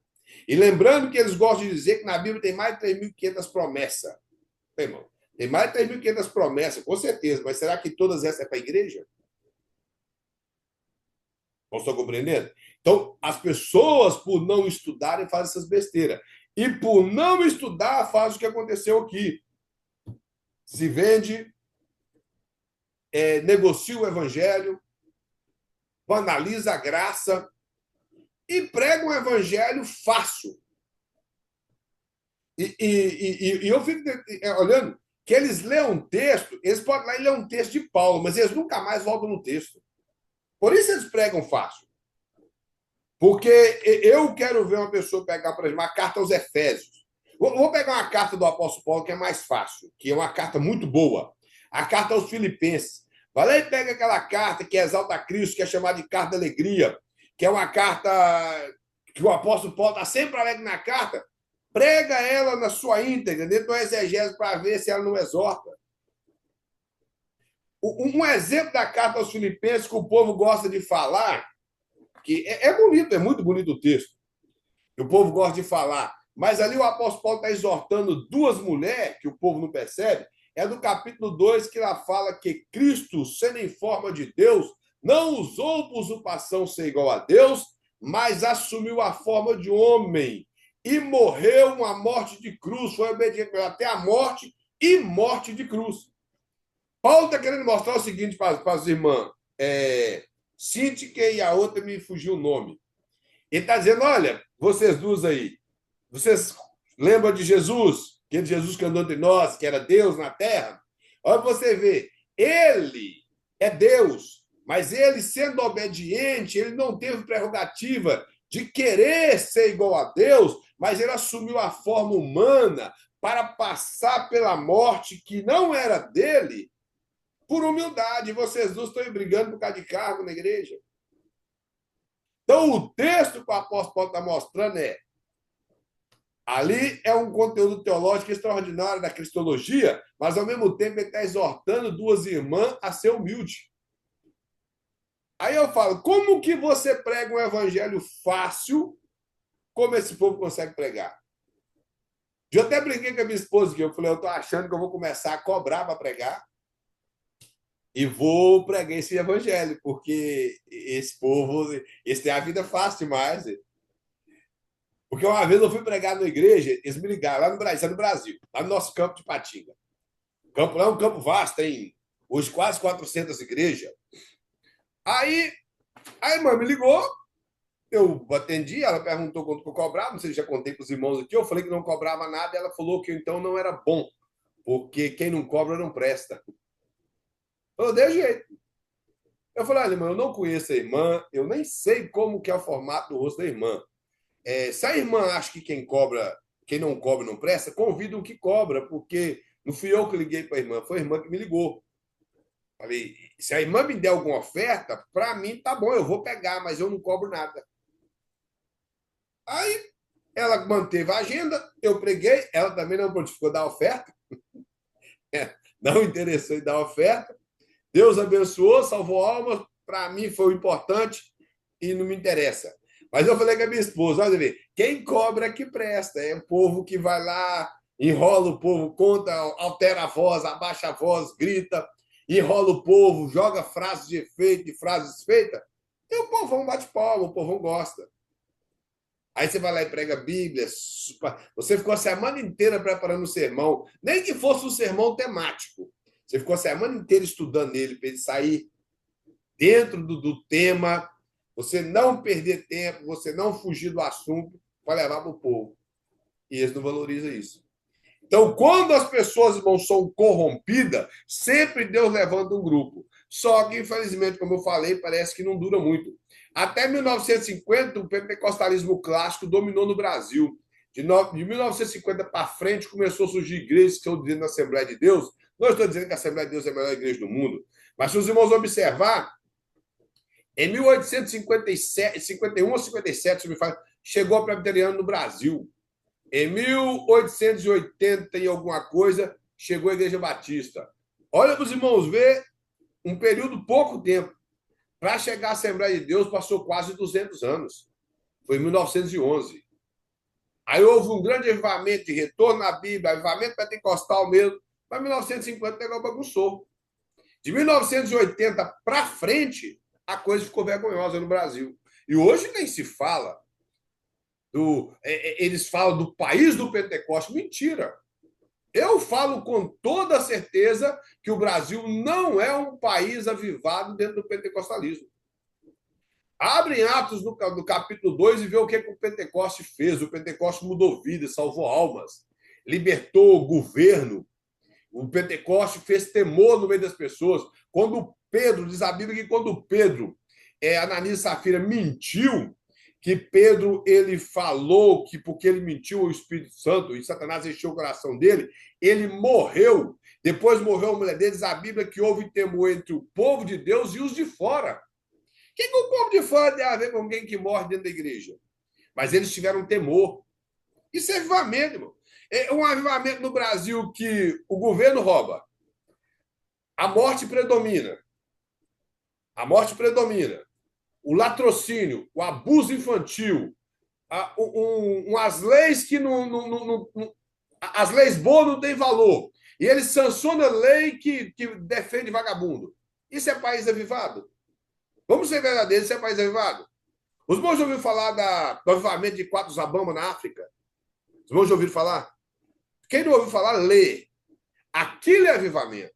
E lembrando que eles gostam de dizer que na Bíblia tem mais de 3.500 promessas. Bem, irmão, tem mais de 3.500 promessas, com certeza, mas será que todas essas é para a igreja? Não estou compreendendo? Então, as pessoas, por não estudarem, fazem essas besteiras. E por não estudar, faz o que aconteceu aqui. Se vende, negocia o evangelho, banaliza a graça e prega um evangelho fácil. E eu fico olhando que eles leem um texto, eles podem lá e ler um texto de Paulo, mas eles nunca mais voltam no texto. Por isso eles pregam fácil. Porque eu quero ver uma pessoa pegar, por exemplo, a carta aos Efésios. Vou pegar uma carta do apóstolo Paulo, que é mais fácil, que é uma carta muito boa. A carta aos Filipenses. Vai lá e pega aquela carta que exalta a Cristo, que é chamada de carta da alegria, que é uma carta que o apóstolo Paulo está sempre alegre na carta. Prega ela na sua íntegra, dentro do exegese, para ver se ela não exorta. Um exemplo da carta aos Filipenses que o povo gosta de falar, que é bonito, é muito bonito o texto, que o povo gosta de falar, mas ali o apóstolo Paulo está exortando 2 mulheres, que o povo não percebe, é do capítulo 2 que ela fala que Cristo, sendo em forma de Deus, não usou por usurpação ser igual a Deus, mas assumiu a forma de homem e morreu uma morte de cruz, foi obediente até a morte e morte de cruz. Paulo está querendo mostrar o seguinte para as irmãs, Cíntica e a outra me fugiu o nome. Ele está dizendo, olha, vocês duas aí, vocês lembram de Jesus, aquele Jesus que andou entre nós, que era Deus na terra? Olha você vê, ele é Deus, mas ele, sendo obediente, ele não teve prerrogativa de querer ser igual a Deus, mas ele assumiu a forma humana para passar pela morte que não era dele, por humildade. Vocês dois estão brigando por causa de cargo na igreja. Então, o texto que o apóstolo Paulo está mostrando ali é um conteúdo teológico extraordinário da cristologia, mas, ao mesmo tempo, ele está exortando duas irmãs a ser humilde. Aí eu falo, como que você prega um evangelho fácil, como esse povo consegue pregar? Eu até brinquei com a minha esposa, que eu falei, eu estou achando que eu vou começar a cobrar para pregar e vou pregar esse evangelho, porque esse povo, eles têm a vida fácil demais. Porque uma vez eu fui pregar na igreja, eles me ligaram, lá no Brasil, lá no nosso campo de Patinga. O campo lá é um campo vasto, tem hoje quase 400 igrejas. Aí a irmã me ligou, eu atendi, ela perguntou quanto que eu cobrava, não sei se já contei para os irmãos aqui, eu falei que não cobrava nada, ela falou que então não era bom, porque quem não cobra não presta. Eu dei jeito. Eu falei, olha, irmã, eu não conheço a irmã, eu nem sei como que é o formato do rosto da irmã. Se a irmã acha que quem não cobra não presta, convida o que cobra, porque não fui eu que liguei para a irmã, foi a irmã que me ligou. Falei, se a irmã me der alguma oferta, para mim tá bom, eu vou pegar, mas eu não cobro nada. Aí ela manteve a agenda, eu preguei, ela também não prontificou dar oferta, não interessou em dar oferta. Deus abençoou, salvou almas, para mim foi o importante e não me interessa. Mas eu falei com a minha esposa, olha, quem cobra que presta, é o povo que vai lá, enrola o povo, conta, altera a voz, abaixa a voz, grita, enrola o povo, joga frases de efeito e frases feitas, e o povão bate palma, o povão gosta. Aí você vai lá e prega a Bíblia, você ficou a semana inteira preparando um sermão, nem que fosse um sermão temático, você ficou a semana inteira estudando ele para ele sair dentro do tema, você não perder tempo, você não fugir do assunto para levar para o povo. E eles não valorizam isso. Então, quando as pessoas, irmãos, são corrompidas, sempre Deus levanta um grupo. Só que, infelizmente, como eu falei, parece que não dura muito. Até 1950, o pentecostalismo clássico dominou no Brasil. De 1950 para frente, começou a surgir igrejas que estão dizendo na Assembleia de Deus. Não estou dizendo que a Assembleia de Deus é a melhor igreja do mundo, mas se os irmãos observar, em 1857, 51 ou 57, se me fala, chegou a presbiteriano no Brasil. Em 1880 e alguma coisa, chegou a Igreja Batista. Olha para os irmãos ver um período pouco tempo. Para chegar à Assembleia de Deus, passou quase 200 anos. Foi em 1911. Aí houve um grande avivamento de retorno à Bíblia, avivamento pentecostal mesmo, mas 1950 o negócio bagunçou. De 1980 para frente, a coisa ficou vergonhosa no Brasil. E hoje nem se fala. Eles falam do país do Pentecoste. Mentira. Eu falo com toda certeza que o Brasil não é um país avivado dentro do pentecostalismo. Abre em Atos no capítulo 2 e vê o que o Pentecoste fez. O Pentecoste mudou vidas, salvou almas, libertou o governo. O Pentecoste fez temor no meio das pessoas. Quando Pedro, diz a Bíblia que quando Pedro, Ananias e Safira mentiu, que Pedro ele falou que porque ele mentiu ao Espírito Santo e Satanás encheu o coração dele, ele morreu. Depois morreu a mulher dele, diz a Bíblia que houve temor entre o povo de Deus e os de fora. O que o povo de fora tem a ver com alguém que morre dentro da igreja? Mas eles tiveram temor. Isso é avivamento, irmão. É um avivamento no Brasil que o governo rouba. A morte predomina. A morte predomina. O latrocínio, o abuso infantil, as leis que as leis boas não têm valor. E ele sanciona a lei que defende vagabundo. Isso é país avivado? Vamos ser verdadeiros, isso é país avivado? Os irmãos já ouviram falar do avivamento de Quatro Zabamba na África? Os irmãos já ouviram falar? Quem não ouviu falar, lê. Aquilo é avivamento.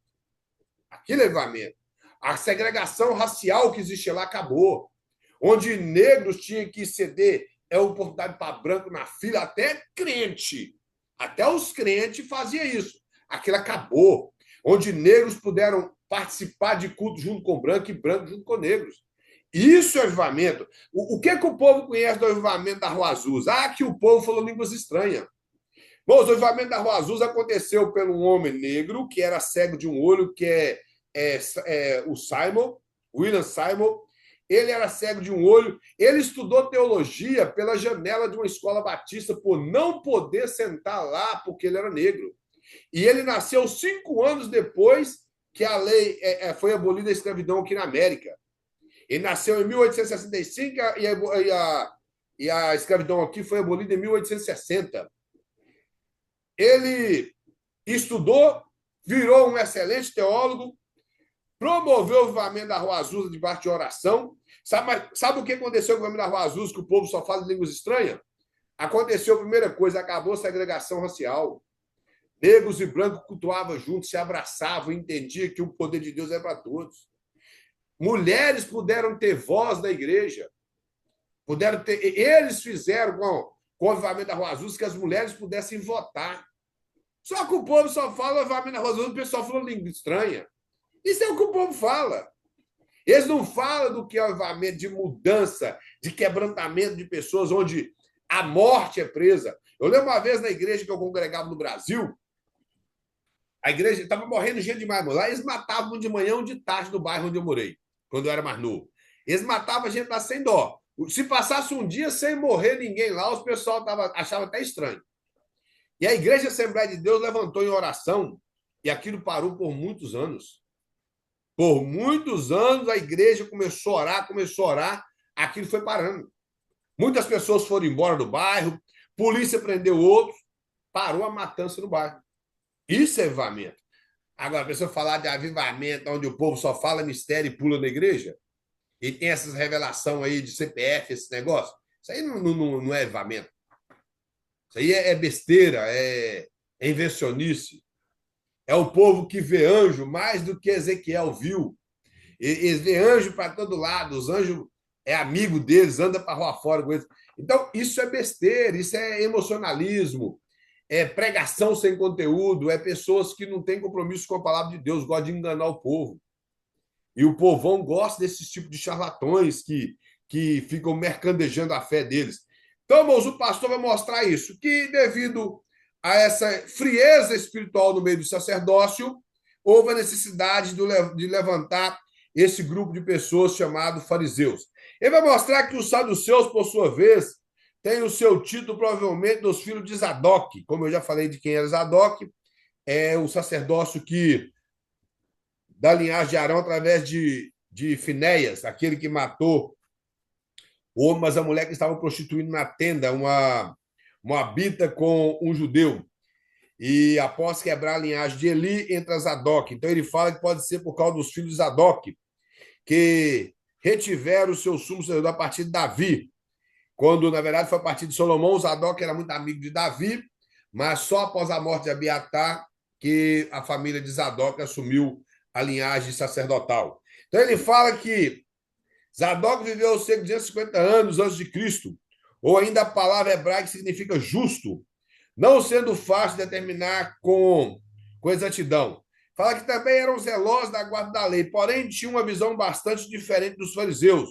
Aquilo é avivamento. A segregação racial que existia lá acabou. Onde negros tinham que ceder oportunidade para branco na fila, até crente. Até os crentes faziam isso. Aquilo acabou. Onde negros puderam participar de culto junto com branco e branco junto com negros. Isso é avivamento. O que o povo conhece do avivamento da Rua Azul? Que o povo falou línguas estranhas. Bom, o avivamento da Rua Azul aconteceu pelo homem negro, que era cego de um olho, que o Simon, William Simon. Ele era cego de um olho. Ele estudou teologia pela janela de uma escola batista por não poder sentar lá porque ele era negro. E ele nasceu 5 anos depois que a lei foi abolida a escravidão aqui na América. Ele nasceu em 1865 e a escravidão aqui foi abolida em 1860. Ele estudou, virou um excelente teólogo, promoveu o avivamento da Rua Azul debaixo de oração. Sabe o que aconteceu com o avivamento da Rua Azul, que o povo só fala línguas estranhas? Aconteceu a primeira coisa, acabou a segregação racial. Negros e brancos cultuavam juntos, se abraçavam, entendiam que o poder de Deus é para todos. Mulheres puderam ter voz na igreja. Eles fizeram com o avivamento da Rua Azul que as mulheres pudessem votar. Só que o povo só fala avivamento da Rua Azul, o pessoal falou língua estranha. Isso é o que o povo fala. Eles não falam do que é o avivamento de mudança, de quebrantamento de pessoas, onde a morte é presa. Eu lembro uma vez na igreja que eu congregava no Brasil, a igreja estava morrendo gente demais. Lá eles matavam um de manhã, um de tarde no bairro onde eu morei, quando eu era mais novo. Eles matavam a gente lá sem dó. Se passasse um dia sem morrer ninguém lá, os pessoal achava até estranho. E a Igreja Assembleia de Deus levantou em oração e aquilo parou por muitos anos. Por muitos anos a igreja começou a orar, aquilo foi parando. Muitas pessoas foram embora do bairro, polícia prendeu outros, parou a matança no bairro. Isso é avivamento. Agora, a pessoa falar de avivamento, onde o povo só fala mistério e pula na igreja, e tem essas revelações aí de CPF, esse negócio, isso aí não é avivamento. Isso aí é besteira, é invencionice. É o povo que vê anjo mais do que Ezequiel viu. Eles vê anjo para todo lado, os anjos é amigo deles, anda para rua fora com eles. Então, isso é besteira, isso é emocionalismo, é pregação sem conteúdo, é pessoas que não têm compromisso com a palavra de Deus, gostam de enganar o povo. E o povão gosta desses tipos de charlatões que ficam mercandejando a fé deles. Então, irmãos, o pastor vai mostrar isso, que devido a essa frieza espiritual no meio do sacerdócio, houve a necessidade de levantar esse grupo de pessoas chamado fariseus. Ele vai mostrar que os saduceus, por sua vez, têm o seu título provavelmente dos filhos de Zadok. Como eu já falei de quem era Zadok, é o sacerdócio que da linhagem de Arão através de Finéias, aquele que matou o homem, mas a mulher que estava prostituindo na tenda, uma moabita com um judeu. E após quebrar a linhagem de Eli, entra Zadok. Então ele fala que pode ser por causa dos filhos de Zadok, que retiveram o seu sumo sacerdote a partir de Davi. Quando, na verdade, foi a partir de Salomão, Zadok era muito amigo de Davi, mas só após a morte de Abiatar que a família de Zadok assumiu a linhagem sacerdotal. Então ele fala que Zadok viveu cerca de 250 anos antes de Cristo, ou ainda a palavra hebraica significa justo, não sendo fácil determinar com exatidão. Fala que também eram zelosos da guarda da lei, porém tinham uma visão bastante diferente dos fariseus.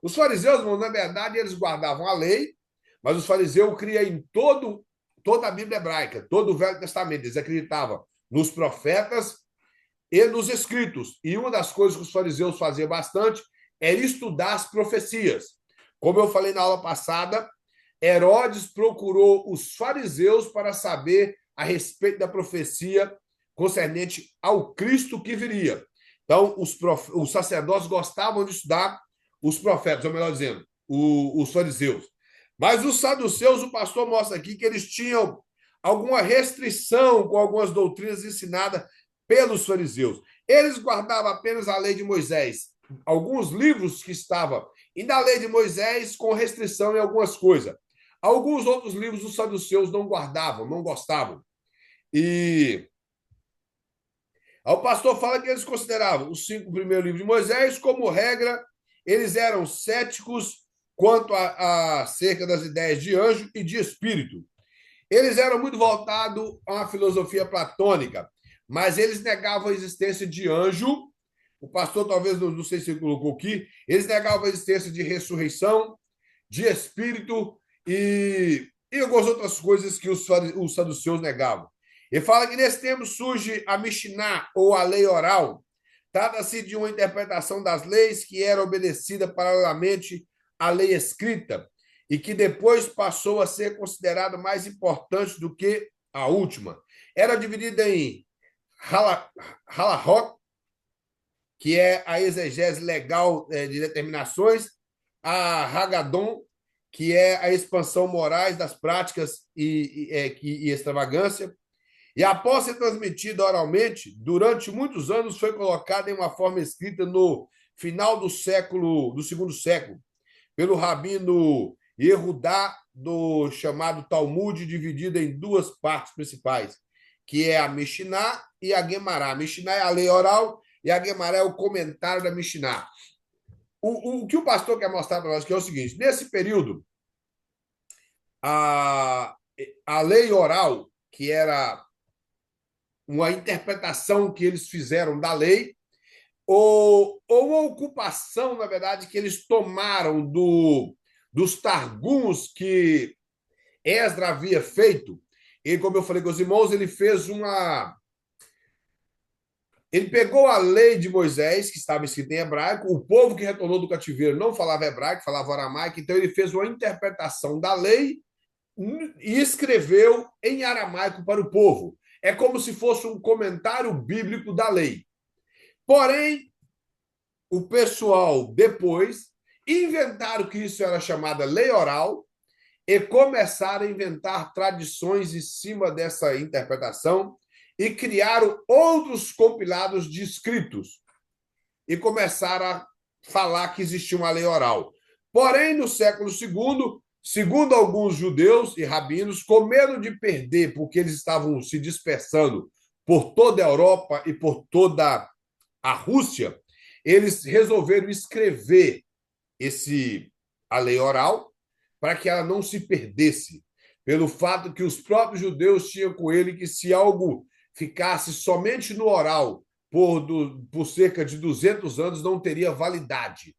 Os fariseus, na verdade, eles guardavam a lei, mas os fariseus criam em toda a Bíblia hebraica, todo o Velho Testamento. Eles acreditavam nos profetas e nos escritos. E uma das coisas que os fariseus faziam bastante era estudar as profecias. Como eu falei na aula passada, Herodes procurou os fariseus para saber a respeito da profecia concernente ao Cristo que viria. Então, os sacerdotes gostavam de estudar os profetas, ou melhor dizendo, os fariseus. Mas os saduceus, o pastor mostra aqui que eles tinham alguma restrição com algumas doutrinas ensinadas pelos fariseus. Eles guardavam apenas a lei de Moisés. alguns livros que estavam e da lei de Moisés com restrição em algumas coisas. Alguns outros livros os saduceus não guardavam, não gostavam. E o pastor fala que eles consideravam os 5 primeiros livros de Moisés como regra, eles eram céticos quanto a cerca das ideias de anjo e de espírito. Eles eram muito voltados a uma filosofia platônica, mas eles negavam a existência de anjo. O pastor talvez não sei se ele colocou aqui, eles negavam a existência de ressurreição, de espírito e algumas outras coisas que os saduceus negavam. Ele fala que nesse tempo surge a Mishnah, ou a lei oral. Trata-se de uma interpretação das leis que era obedecida paralelamente à lei escrita e que depois passou a ser considerada mais importante do que a última. Era dividida em halachot, que é a exegese legal de determinações, a Haggadon, que é a expansão morais das práticas e extravagância, e após ser transmitida oralmente, durante muitos anos foi colocada em uma forma escrita no final do segundo século, pelo rabino Yehudá, do chamado Talmud, dividida em 2 partes principais, que é a Mishnah e a Guemará. A Mishnah é a lei oral e a Guemará é o comentário da Mishnah. O que o pastor quer mostrar para nós que é o seguinte: nesse período, a lei oral, que era uma interpretação que eles fizeram da lei, ou uma ocupação, na verdade, que eles tomaram dos targums que Esdra havia feito. E, como eu falei com os irmãos, ele fez uma... Ele pegou a lei de Moisés, que estava escrita em hebraico, o povo que retornou do cativeiro não falava hebraico, falava aramaico, então ele fez uma interpretação da lei e escreveu em aramaico para o povo. É como se fosse um comentário bíblico da lei. Porém, o pessoal depois inventaram que isso era chamada lei oral e começaram a inventar tradições em cima dessa interpretação e criaram outros compilados de escritos e começaram a falar que existia uma lei oral. Porém, no século II, segundo alguns judeus e rabinos, com medo de perder, porque eles estavam se dispersando por toda a Europa e por toda a Rússia, eles resolveram escrever a lei oral para que ela não se perdesse, pelo fato que os próprios judeus tinham com ele que se algo ficasse somente no oral por cerca de 200 anos, não teria validade.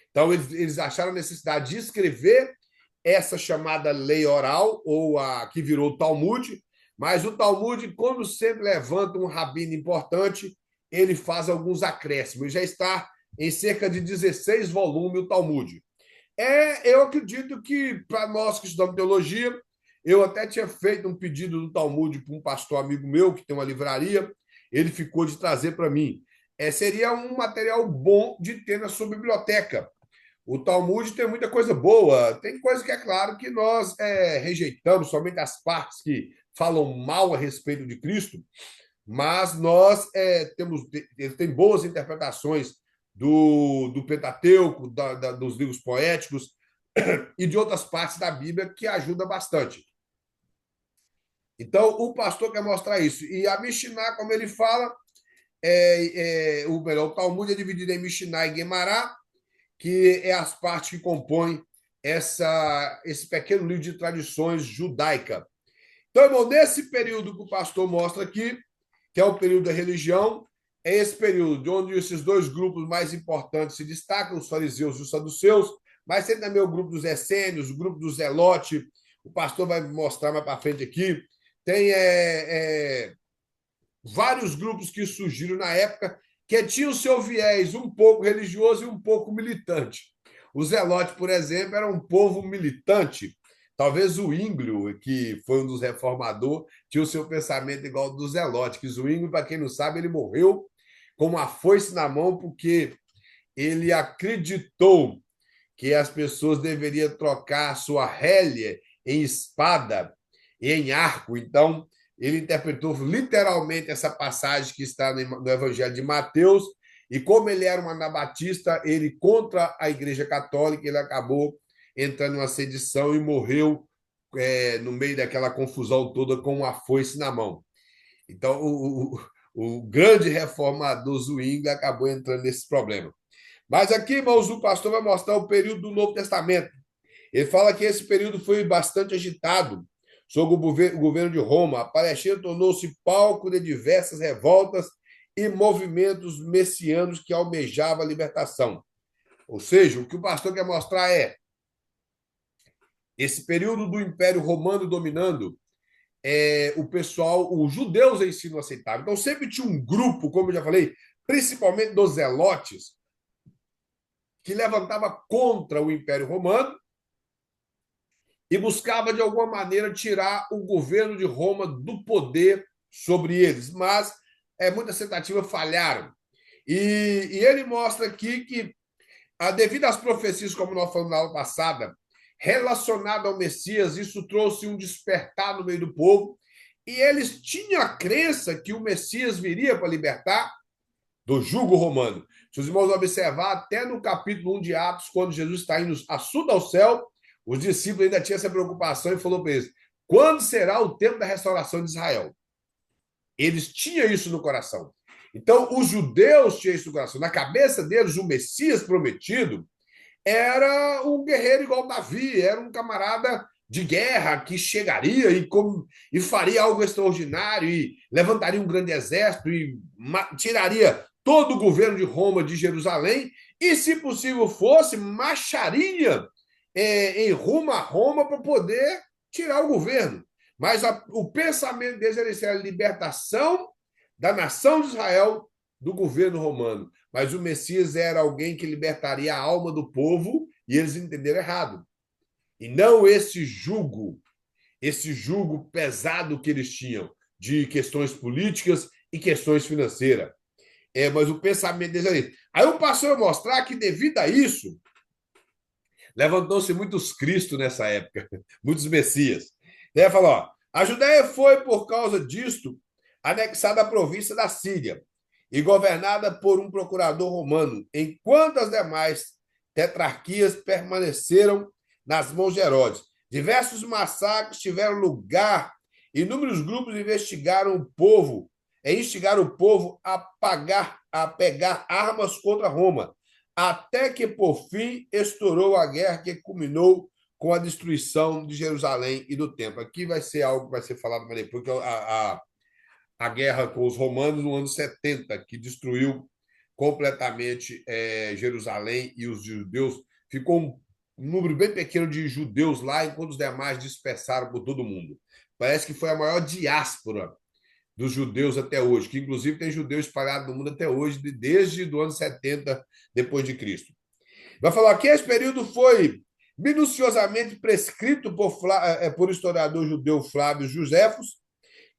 Então, eles acharam a necessidade de escrever essa chamada lei oral, ou a que virou o Talmud, mas o Talmud, quando sempre levanta um rabino importante, ele faz alguns acréscimos. Já está em cerca de 16 volumes o Talmud. Eu acredito que, para nós que estudamos teologia, eu até tinha feito um pedido do Talmud para um pastor amigo meu, que tem uma livraria, ele ficou de trazer para mim. Seria um material bom de ter na sua biblioteca. O Talmud tem muita coisa boa, tem coisa que é claro que nós rejeitamos, somente as partes que falam mal a respeito de Cristo, mas nós ele tem boas interpretações do Pentateuco, dos livros poéticos e de outras partes da Bíblia que ajuda bastante. Então, o pastor quer mostrar isso. E a Mishnah, como ele fala, o Talmud é dividido em Mishnah e Guemará, que é as partes que compõem esse pequeno livro de tradições judaica. Então, irmão, nesse período que o pastor mostra aqui, que é o período da religião, é esse período onde esses 2 grupos mais importantes se destacam, os fariseus e os saduceus, mas tem também o grupo dos essênios, o grupo dos zelotes, o pastor vai mostrar mais para frente aqui. Tem vários grupos que surgiram na época que tinham o seu viés um pouco religioso e um pouco militante. O zelote, por exemplo, era um povo militante. Talvez o Zwinglio, que foi um dos reformadores, tinha o seu pensamento igual ao do zelote, que o Zwinglio, para quem não sabe, ele morreu com uma foice na mão porque ele acreditou que as pessoas deveriam trocar a sua rélia em espada e em arco. Então, ele interpretou literalmente essa passagem que está no Evangelho de Mateus E como ele era um anabatista, ele, contra a Igreja Católica, ele acabou entrando numa sedição e morreu no meio daquela confusão toda com uma foice na mão. Então, o grande reformador Zwingli acabou entrando nesse problema. Mas aqui, irmãos, o pastor vai mostrar o período do Novo Testamento. Ele fala que esse período foi bastante agitado sob o governo de Roma. A Palestina tornou-se palco de diversas revoltas e movimentos messianos que almejavam a libertação. Ou seja, o que o pastor quer mostrar é esse período do Império Romano dominando, o pessoal, os judeus em si não aceitavam. Então, sempre tinha um grupo, como eu já falei, principalmente dos zelotes, que levantava contra o Império Romano e buscava, de alguma maneira, tirar o governo de Roma do poder sobre eles. Mas muitas tentativas falharam. E ele mostra aqui que, devido às profecias, como nós falamos na aula passada, relacionado ao Messias, isso trouxe um despertar no meio do povo, e eles tinham a crença que o Messias viria para libertar do jugo romano. Se os irmãos observar, até no capítulo 1 de Atos, quando Jesus está indo assunto ao céu, os discípulos ainda tinham essa preocupação e falou para eles: quando será o tempo da restauração de Israel? Eles tinham isso no coração. Então, os judeus tinham isso no coração. Na cabeça deles, o Messias prometido era um guerreiro igual Davi, era um camarada de guerra que chegaria e faria algo extraordinário, e levantaria um grande exército, e tiraria todo o governo de Roma de Jerusalém, e, se possível fosse, marcharia em rumo a Roma para poder tirar o governo. Mas o pensamento deles era ser a libertação da nação de Israel do governo romano. Mas o Messias era alguém que libertaria a alma do povo, e eles entenderam errado. E não esse jugo pesado que eles tinham de questões políticas e questões financeiras. Mas o pensamento deles era esse. Aí o pastor vai mostrar que, devido a isso, levantou-se muitos Cristos nessa época, muitos Messias. Ele falou: ó, a Judéia foi, por causa disto, anexada à província da Síria e governada por um procurador romano, enquanto as demais tetrarquias permaneceram nas mãos de Herodes. Diversos massacres tiveram lugar, inúmeros grupos instigaram o povo a pegar armas contra Roma, até que, por fim, estourou a guerra que culminou com a destruição de Jerusalém e do templo. Aqui vai ser algo que vai ser falado mais depois, porque a guerra com os romanos no ano 70, que destruiu completamente Jerusalém, e os judeus. Ficou um número bem pequeno de judeus lá, enquanto os demais dispersaram por todo o mundo. Parece que foi a maior diáspora dos judeus até hoje, que inclusive tem judeus espalhados no mundo até hoje, desde o ano 70 depois de Cristo. Vai falar que esse período foi minuciosamente prescrito por historiador judeu Flávio Josefos,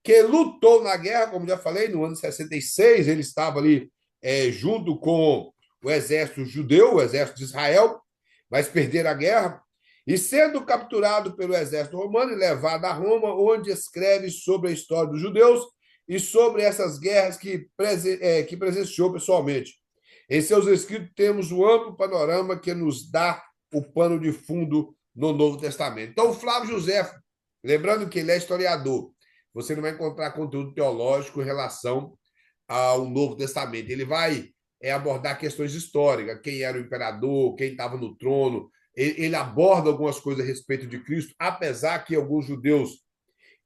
que lutou na guerra, como já falei, no ano 66, ele estava ali junto com o exército judeu, o exército de Israel, mas perderam a guerra, e sendo capturado pelo exército romano e levado a Roma, onde escreve sobre a história dos judeus e sobre essas guerras que presenciou pessoalmente. Em seus escritos temos um amplo panorama que nos dá o pano de fundo no Novo Testamento. Então, Flávio Josefo, lembrando que ele é historiador, você não vai encontrar conteúdo teológico em relação ao Novo Testamento. Ele vai abordar questões históricas, quem era o imperador, quem estava no trono. Ele aborda algumas coisas a respeito de Cristo, apesar que alguns judeus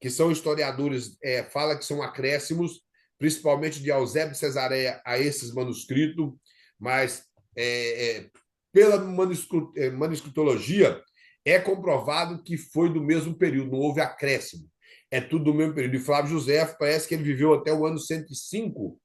que são historiadores falam que são acréscimos, principalmente de Eusébio de Cesareia, a esses manuscritos, mas pela manuscritologia é comprovado que foi do mesmo período, não houve acréscimo. É tudo do mesmo período. E Flávio Josefo parece que ele viveu até o ano 105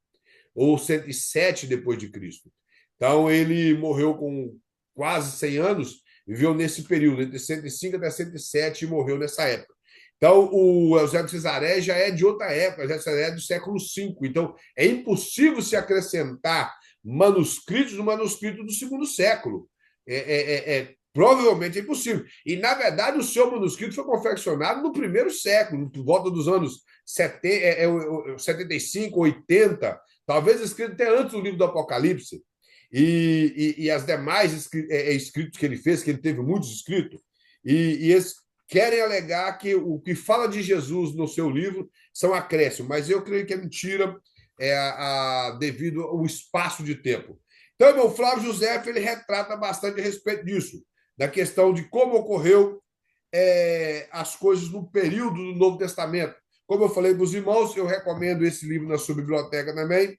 ou 107 depois de Cristo. Então, ele morreu com quase 100 anos, viveu nesse período, entre 105 até 107, e morreu nessa época. Então, o Eusébio de Cesareia já é de outra época, o Eusébio de Cesareia é do século V. Então, é impossível se acrescentar manuscritos no manuscrito do segundo século. Provavelmente é impossível. E, na verdade, o seu manuscrito foi confeccionado no primeiro século, por volta dos anos 75, 80, talvez escrito até antes do livro do Apocalipse, e as demais escritos que ele fez, que ele teve muitos escritos, e eles querem alegar que o que fala de Jesus no seu livro são acréscimos, mas eu creio que é mentira devido ao espaço de tempo. Então, irmão, Flávio José ele retrata bastante a respeito disso, da questão de como ocorreu as coisas no período do Novo Testamento. Como eu falei para os irmãos, eu recomendo esse livro na sua biblioteca também,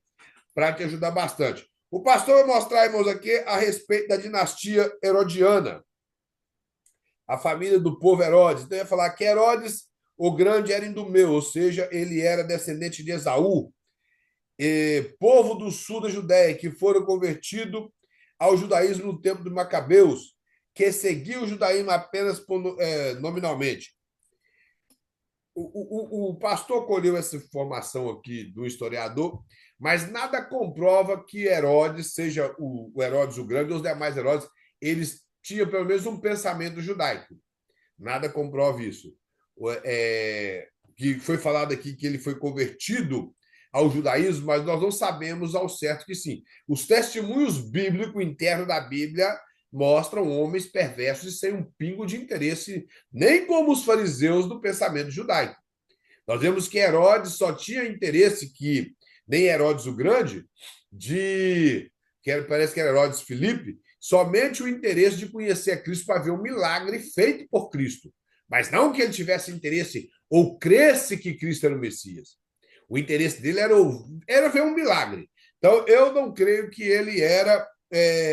para te ajudar bastante. O pastor vai mostrar, irmãos, aqui a respeito da dinastia herodiana, a família do povo Herodes. Então, eu ia falar que Herodes, o grande, era Idumeu, ou seja, ele era descendente de Esaú, povo do sul da Judéia, que foram convertidos ao judaísmo no tempo dos Macabeus, que seguiu o judaísmo apenas nominalmente. O pastor colheu essa informação aqui do historiador, mas nada comprova que Herodes, seja o Herodes o Grande ou os demais Herodes, eles tinham pelo menos um pensamento judaico. Nada comprova isso. Que foi falado aqui que ele foi convertido ao judaísmo, mas nós não sabemos ao certo que sim. Os testemunhos bíblicos internos da Bíblia mostram homens perversos e sem um pingo de interesse, nem como os fariseus do pensamento judaico. Nós vemos que Herodes só tinha interesse, que nem Herodes o Grande, parece que era Herodes Filipe, somente o interesse de conhecer a Cristo para ver um milagre feito por Cristo. Mas não que ele tivesse interesse ou cresce que Cristo era o Messias. O interesse dele era ver um milagre. Então, eu não creio que ele era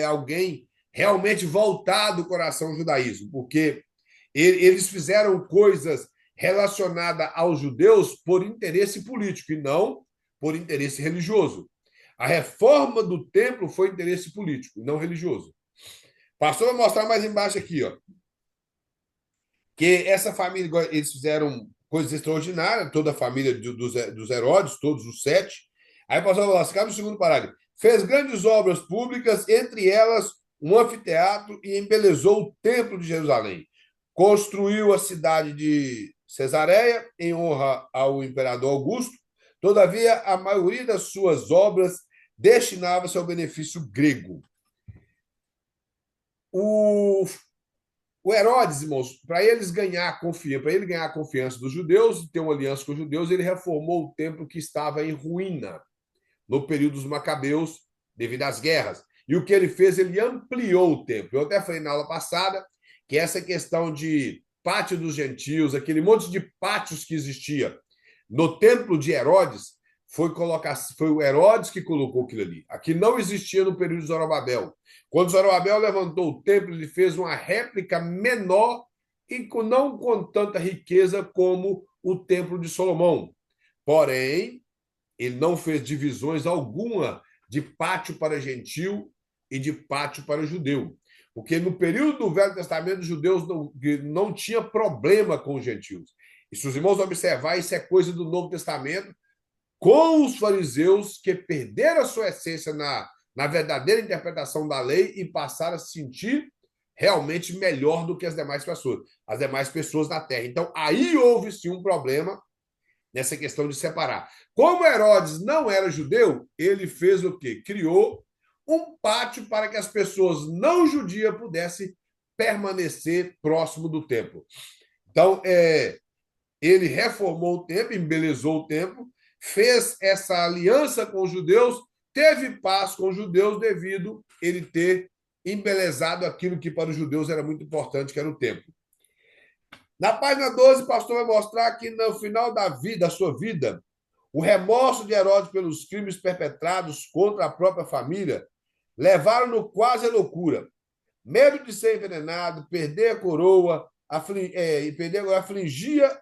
alguém realmente voltado ao coração ao judaísmo, porque eles fizeram coisas relacionadas aos judeus por interesse político e não por interesse religioso. A reforma do templo foi interesse político, não religioso. O pastor vai mostrar mais embaixo aqui, ó, que essa família, eles fizeram coisas extraordinárias, toda a família dos Herodes, todos os 7. Aí o pastor vai lascar no segundo parágrafo. Fez grandes obras públicas, entre elas um anfiteatro, e embelezou o templo de Jerusalém. Construiu a cidade de Cesareia em honra ao imperador Augusto. Todavia, a maioria das suas obras destinava-se ao benefício grego. O Herodes, irmãos, para ele ganhar a confiança dos judeus e ter uma aliança com os judeus, ele reformou o templo que estava em ruína no período dos Macabeus, devido às guerras. E o que ele fez, ele ampliou o templo. Eu até falei na aula passada que essa questão de pátio dos gentios, aquele monte de pátios que existia no templo de Herodes, foi o Herodes que colocou aquilo ali. Aqui não existia no período de Zorobabel. Quando Zorobabel levantou o templo, ele fez uma réplica menor e não com tanta riqueza como o templo de Salomão. Porém, ele não fez divisões alguma de pátio para gentio e de pátio para judeu. Porque no período do Velho Testamento, os judeus não tinham problema com os gentios. E se os irmãos observar, isso é coisa do Novo Testamento, com os fariseus que perderam a sua essência na verdadeira interpretação da lei e passaram a se sentir realmente melhor do que as demais pessoas na terra. Então, aí houve sim um problema nessa questão de separar. Como Herodes não era judeu, ele fez o quê? Criou um pátio para que as pessoas não judias pudessem permanecer próximo do templo. Então, ele reformou o templo, embelezou o templo, fez essa aliança com os judeus, teve paz com os judeus devido a ele ter embelezado aquilo que para os judeus era muito importante, que era o templo. Na página 12, o pastor vai mostrar que no final da sua vida, o remorso de Herodes pelos crimes perpetrados contra a própria família levaram-no quase à loucura. Medo de ser envenenado, perder a coroa, afligia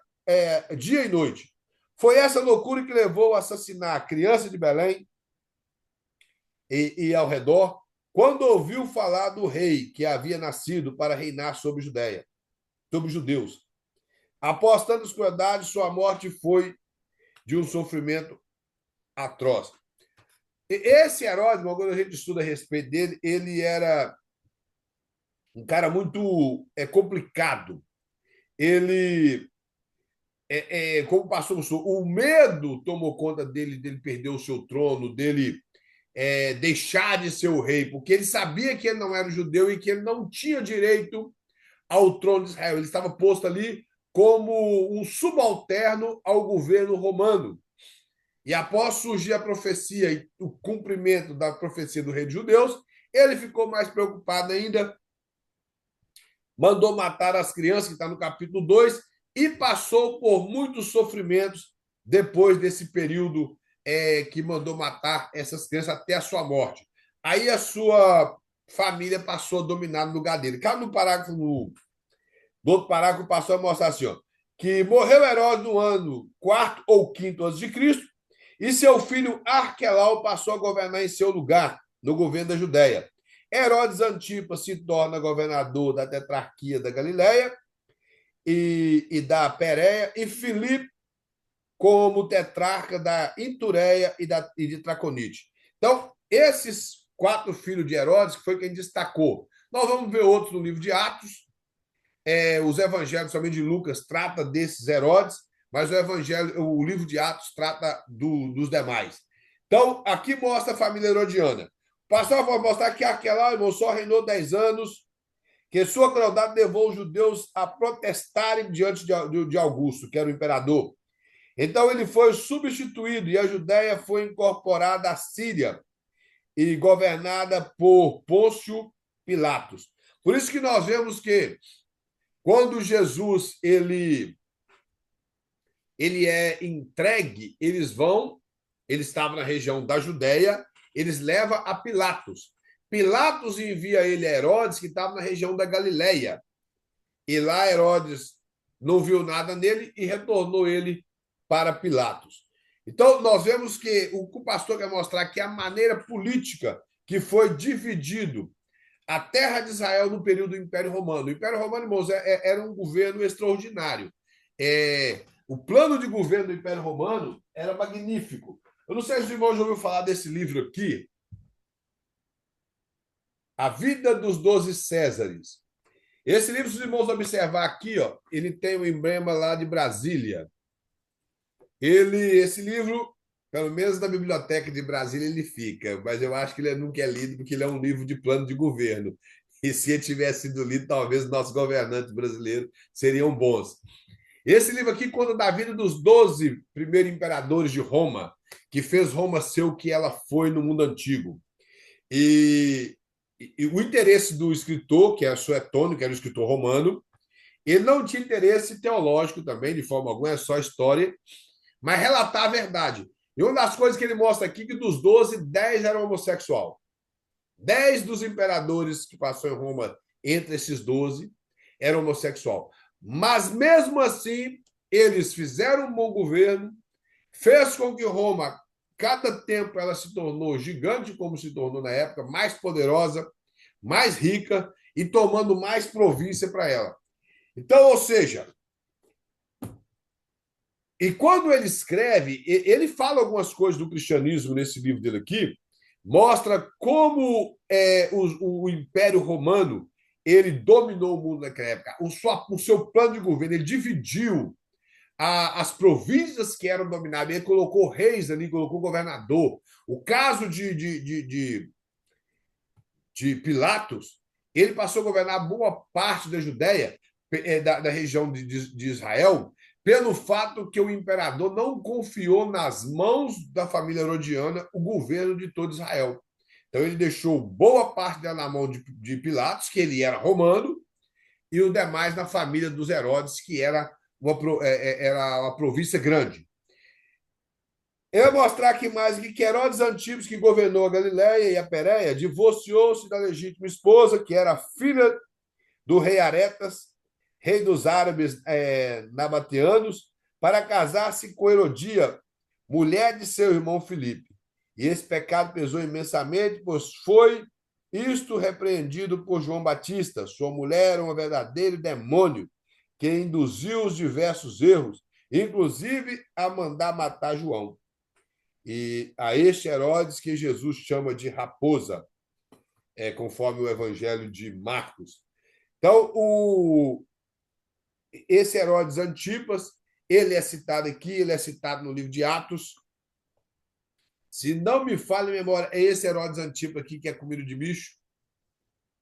dia e noite. Foi essa loucura que levou a assassinar a criança de Belém e ao redor, quando ouviu falar do rei que havia nascido para reinar sobre Judéia, sobre os judeus. Após tantas crueldades, sua morte foi de um sofrimento atroz. Esse Herodes, quando a gente estuda a respeito dele, ele era um cara muito complicado. Ele como passou o medo tomou conta dele perder o seu trono, dele deixar de ser o rei, porque ele sabia que ele não era judeu e que ele não tinha direito ao trono de Israel. Ele estava posto ali como um subalterno ao governo romano. E após surgir a profecia e o cumprimento da profecia do rei dos judeus, ele ficou mais preocupado ainda, mandou matar as crianças, que está no capítulo 2, e passou por muitos sofrimentos depois desse período que mandou matar essas crianças até a sua morte. Aí a sua família passou a dominar no lugar dele. Cá no parágrafo, no outro parágrafo, passou a mostrar assim, ó, que morreu Herodes no ano 4º ou 5º antes de Cristo, e seu filho Arquelau passou a governar em seu lugar, no governo da Judéia. Herodes Antipas se torna governador da tetrarquia da Galiléia e da Pérea, e Filipe como tetrarca da Itureia e de Traconite. Então, esses 4 filhos de Herodes, que foi quem destacou. Nós vamos ver outros no livro de Atos. Os evangelhos, somente de Lucas, trata desses Herodes, mas o livro de Atos trata dos demais. Então, aqui mostra a família herodiana. O pastor vai mostrar que Arquelau, irmão, só reinou 10 anos, que sua crueldade levou os judeus a protestarem diante de Augusto, que era o imperador. Então, ele foi substituído e a Judéia foi incorporada à Síria e governada por Pôncio Pilatos. Por isso que nós vemos que quando Jesus ele é entregue, eles estavam na região da Judéia, eles levam a Pilatos. Pilatos envia ele a Herodes, que estava na região da Galileia. E lá Herodes não viu nada nele e retornou ele para Pilatos. Então, nós vemos que o pastor quer mostrar que a maneira política que foi dividido a terra de Israel no período do Império Romano. O Império Romano, irmãos, era um governo extraordinário. O plano de governo do Império Romano era magnífico. Eu não sei se os irmãos já ouviram falar desse livro aqui, A Vida dos 12 Césares. Esse livro, se os irmãos observar aqui, ó, ele tem um emblema lá de Brasília. Esse livro, pelo menos na biblioteca de Brasília, ele fica, mas eu acho que ele nunca é lido porque ele é um livro de plano de governo. E se ele tivesse sido lido, talvez nossos governantes brasileiros seriam bons. Esse livro aqui conta da vida dos 12 primeiros imperadores de Roma, que fez Roma ser o que ela foi no mundo antigo. E o interesse do escritor, que é Suetônio, que era o escritor romano, ele não tinha interesse teológico também, de forma alguma, é só história, mas relatar a verdade. E uma das coisas que ele mostra aqui é que dos 12, 10 eram homossexual. 10 dos imperadores que passou em Roma, entre esses 12, eram homossexual. Mas, mesmo assim, eles fizeram um bom governo, fez com que Roma, cada tempo, ela se tornou gigante, como se tornou na época, mais poderosa, mais rica e tomando mais província para ela. Então, ou seja, e quando ele escreve, ele fala algumas coisas do cristianismo nesse livro dele aqui, mostra como o Império Romano ele dominou o mundo naquela época. O seu plano de governo, ele dividiu as províncias que eram dominadas, ele colocou reis ali, colocou governador. O caso de Pilatos, ele passou a governar boa parte da Judéia, da região de Israel, pelo fato que o imperador não confiou nas mãos da família herodiana o governo de todo Israel. Então, ele deixou boa parte dela na mão de Pilatos, que ele era romano, e o demais na família dos Herodes, que era uma província grande. Eu vou mostrar aqui mais que Herodes Antipas, que governou a Galiléia e a Pérea, divorciou-se da legítima esposa, que era filha do rei Aretas, rei dos árabes nabateanos, para casar-se com Herodia, mulher de seu irmão Filipe. E esse pecado pesou imensamente, pois foi isto repreendido por João Batista. Sua mulher era um verdadeiro demônio, que induziu os diversos erros, inclusive a mandar matar João. E a este Herodes que Jesus chama de raposa, conforme o Evangelho de Marcos. Então, esse Herodes Antipas, Ele é citado aqui, ele é citado no livro de Atos. Se não me falha a memória, é esse Herodes Antipa aqui que é comido de bicho.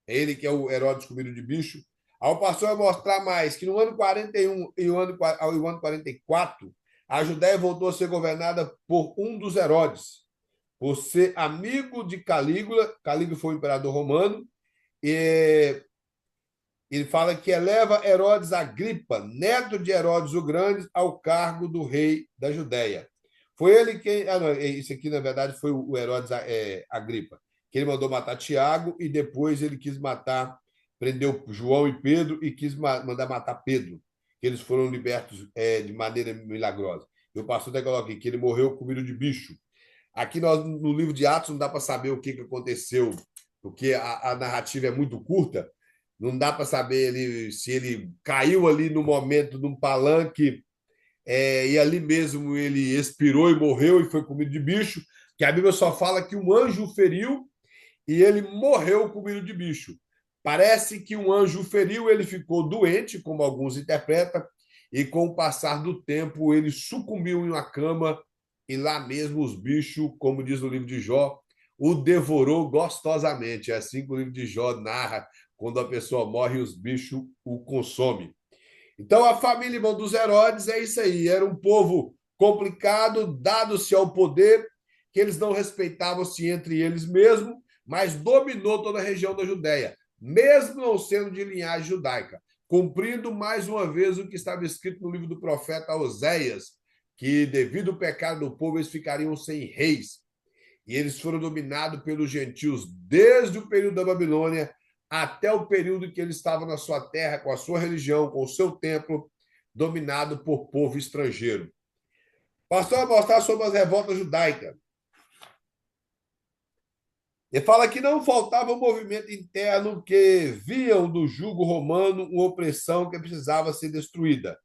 É ele que é o Herodes comido de bicho. Aí o pastor vai mostrar mais que no ano 41 e o ano 44, a Judéia voltou a ser governada por um dos Herodes, por ser amigo de Calígula. Calígula foi o imperador romano. E ele fala que eleva Herodes Agripa, neto de Herodes o Grande, ao cargo do rei da Judéia. Foi ele quem. Ah, não, isso aqui, na verdade, foi o Herodes Agripa, que ele mandou matar Tiago e depois ele quis matar, prendeu João e Pedro e quis mandar matar Pedro, que eles foram libertos de maneira milagrosa. E o pastor até coloca aqui que ele morreu comido de bicho. Aqui no livro de Atos não dá para saber o que aconteceu, porque a narrativa é muito curta, não dá para saber se ele caiu ali no momento num palanque e ali mesmo ele expirou e morreu e foi comido de bicho, que a Bíblia só fala que um anjo o feriu e ele morreu comido de bicho. Parece que um anjo o feriu, ele ficou doente, como alguns interpretam, e com o passar do tempo ele sucumbiu em uma cama e lá mesmo os bichos, como diz o livro de Jó, o devorou gostosamente. É assim que o livro de Jó narra quando a pessoa morre e os bichos o consomem. Então, a família, irmão, dos Herodes é isso aí. Era um povo complicado, dado-se ao poder, que eles não respeitavam-se entre eles mesmos, mas dominou toda a região da Judéia, mesmo não sendo de linhagem judaica, cumprindo mais uma vez o que estava escrito no livro do profeta Oséias, que devido ao pecado do povo, eles ficariam sem reis. E eles foram dominados pelos gentios desde o período da Babilônia até o período que eles estavam na sua terra, com a sua religião, com o seu templo, dominado por povo estrangeiro. Pastor vai mostrar sobre as revoltas judaicas. Ele fala que não faltava um movimento interno que viam do jugo romano uma opressão que precisava ser destruída.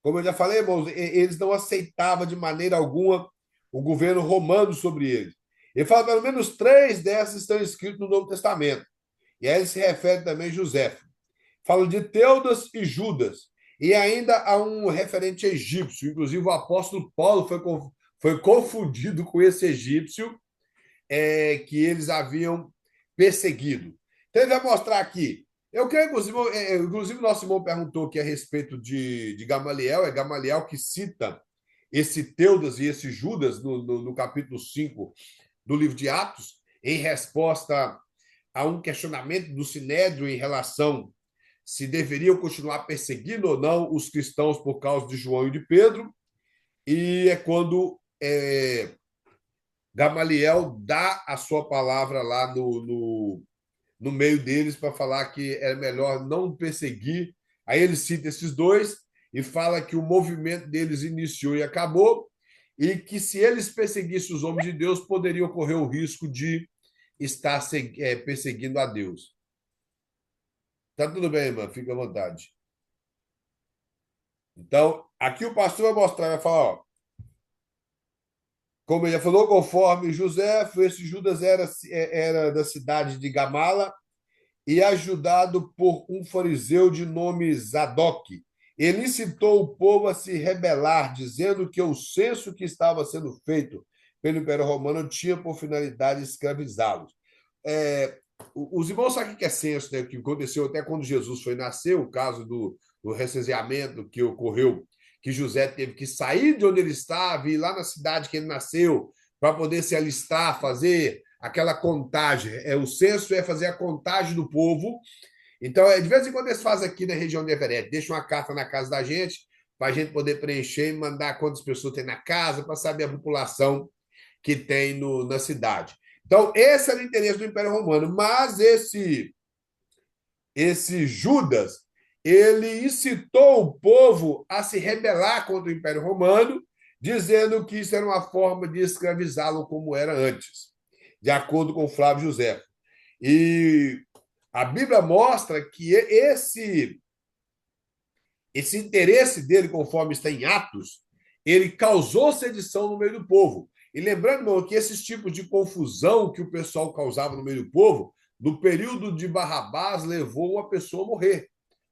Como eu já falei, irmãos, eles não aceitavam de maneira alguma o governo romano sobre eles. Ele fala que pelo menos 3 dessas estão escritas no Novo Testamento. E aí ele se refere também a José. Fala de Teudas e Judas. E ainda há um referente egípcio. Inclusive, o apóstolo Paulo foi confundido com esse egípcio que eles haviam perseguido. Então, ele vai mostrar aqui. Eu creio, inclusive, o nosso irmão perguntou aqui a respeito de Gamaliel. É Gamaliel que cita esse Teudas e esse Judas no capítulo 5 do livro de Atos, em resposta a um questionamento do Sinédrio em relação se deveriam continuar perseguindo ou não os cristãos por causa de João e de Pedro. E é quando Gamaliel dá a sua palavra lá no meio deles para falar que é melhor não perseguir. Aí ele cita esses dois e fala que o movimento deles iniciou e acabou, e que se eles perseguissem os homens de Deus, poderia ocorrer o risco de estar perseguindo a Deus. Tá tudo bem, irmã, fica à vontade. Então, aqui o pastor vai mostrar, vai falar, ó, como ele já falou, conforme José, esse Judas era da cidade de Gamala e ajudado por um fariseu de nome Zadok. Ele incitou o povo a se rebelar, dizendo que o censo que estava sendo feito pelo Império Romano tinha por finalidade escravizá-los. Os irmãos sabem o que é censo, né? Que aconteceu até quando Jesus foi nascer, o caso do recenseamento que ocorreu, que José teve que sair de onde ele estava e ir lá na cidade que ele nasceu para poder se alistar, fazer aquela contagem. O censo é fazer a contagem do povo. Então, de vez em quando eles fazem aqui na região de Everett, deixam uma carta na casa da gente para a gente poder preencher e mandar quantas pessoas tem na casa para saber a população que tem na cidade. Então, esse era o interesse do Império Romano, mas esse Judas, ele incitou o povo a se rebelar contra o Império Romano, dizendo que isso era uma forma de escravizá-lo como era antes, de acordo com Flávio José. E a Bíblia mostra que esse interesse dele, conforme está em Atos, ele causou sedição no meio do povo. E lembrando, irmão, que esses tipos de confusão que o pessoal causava no meio do povo, no período de Barrabás, levou uma pessoa a morrer.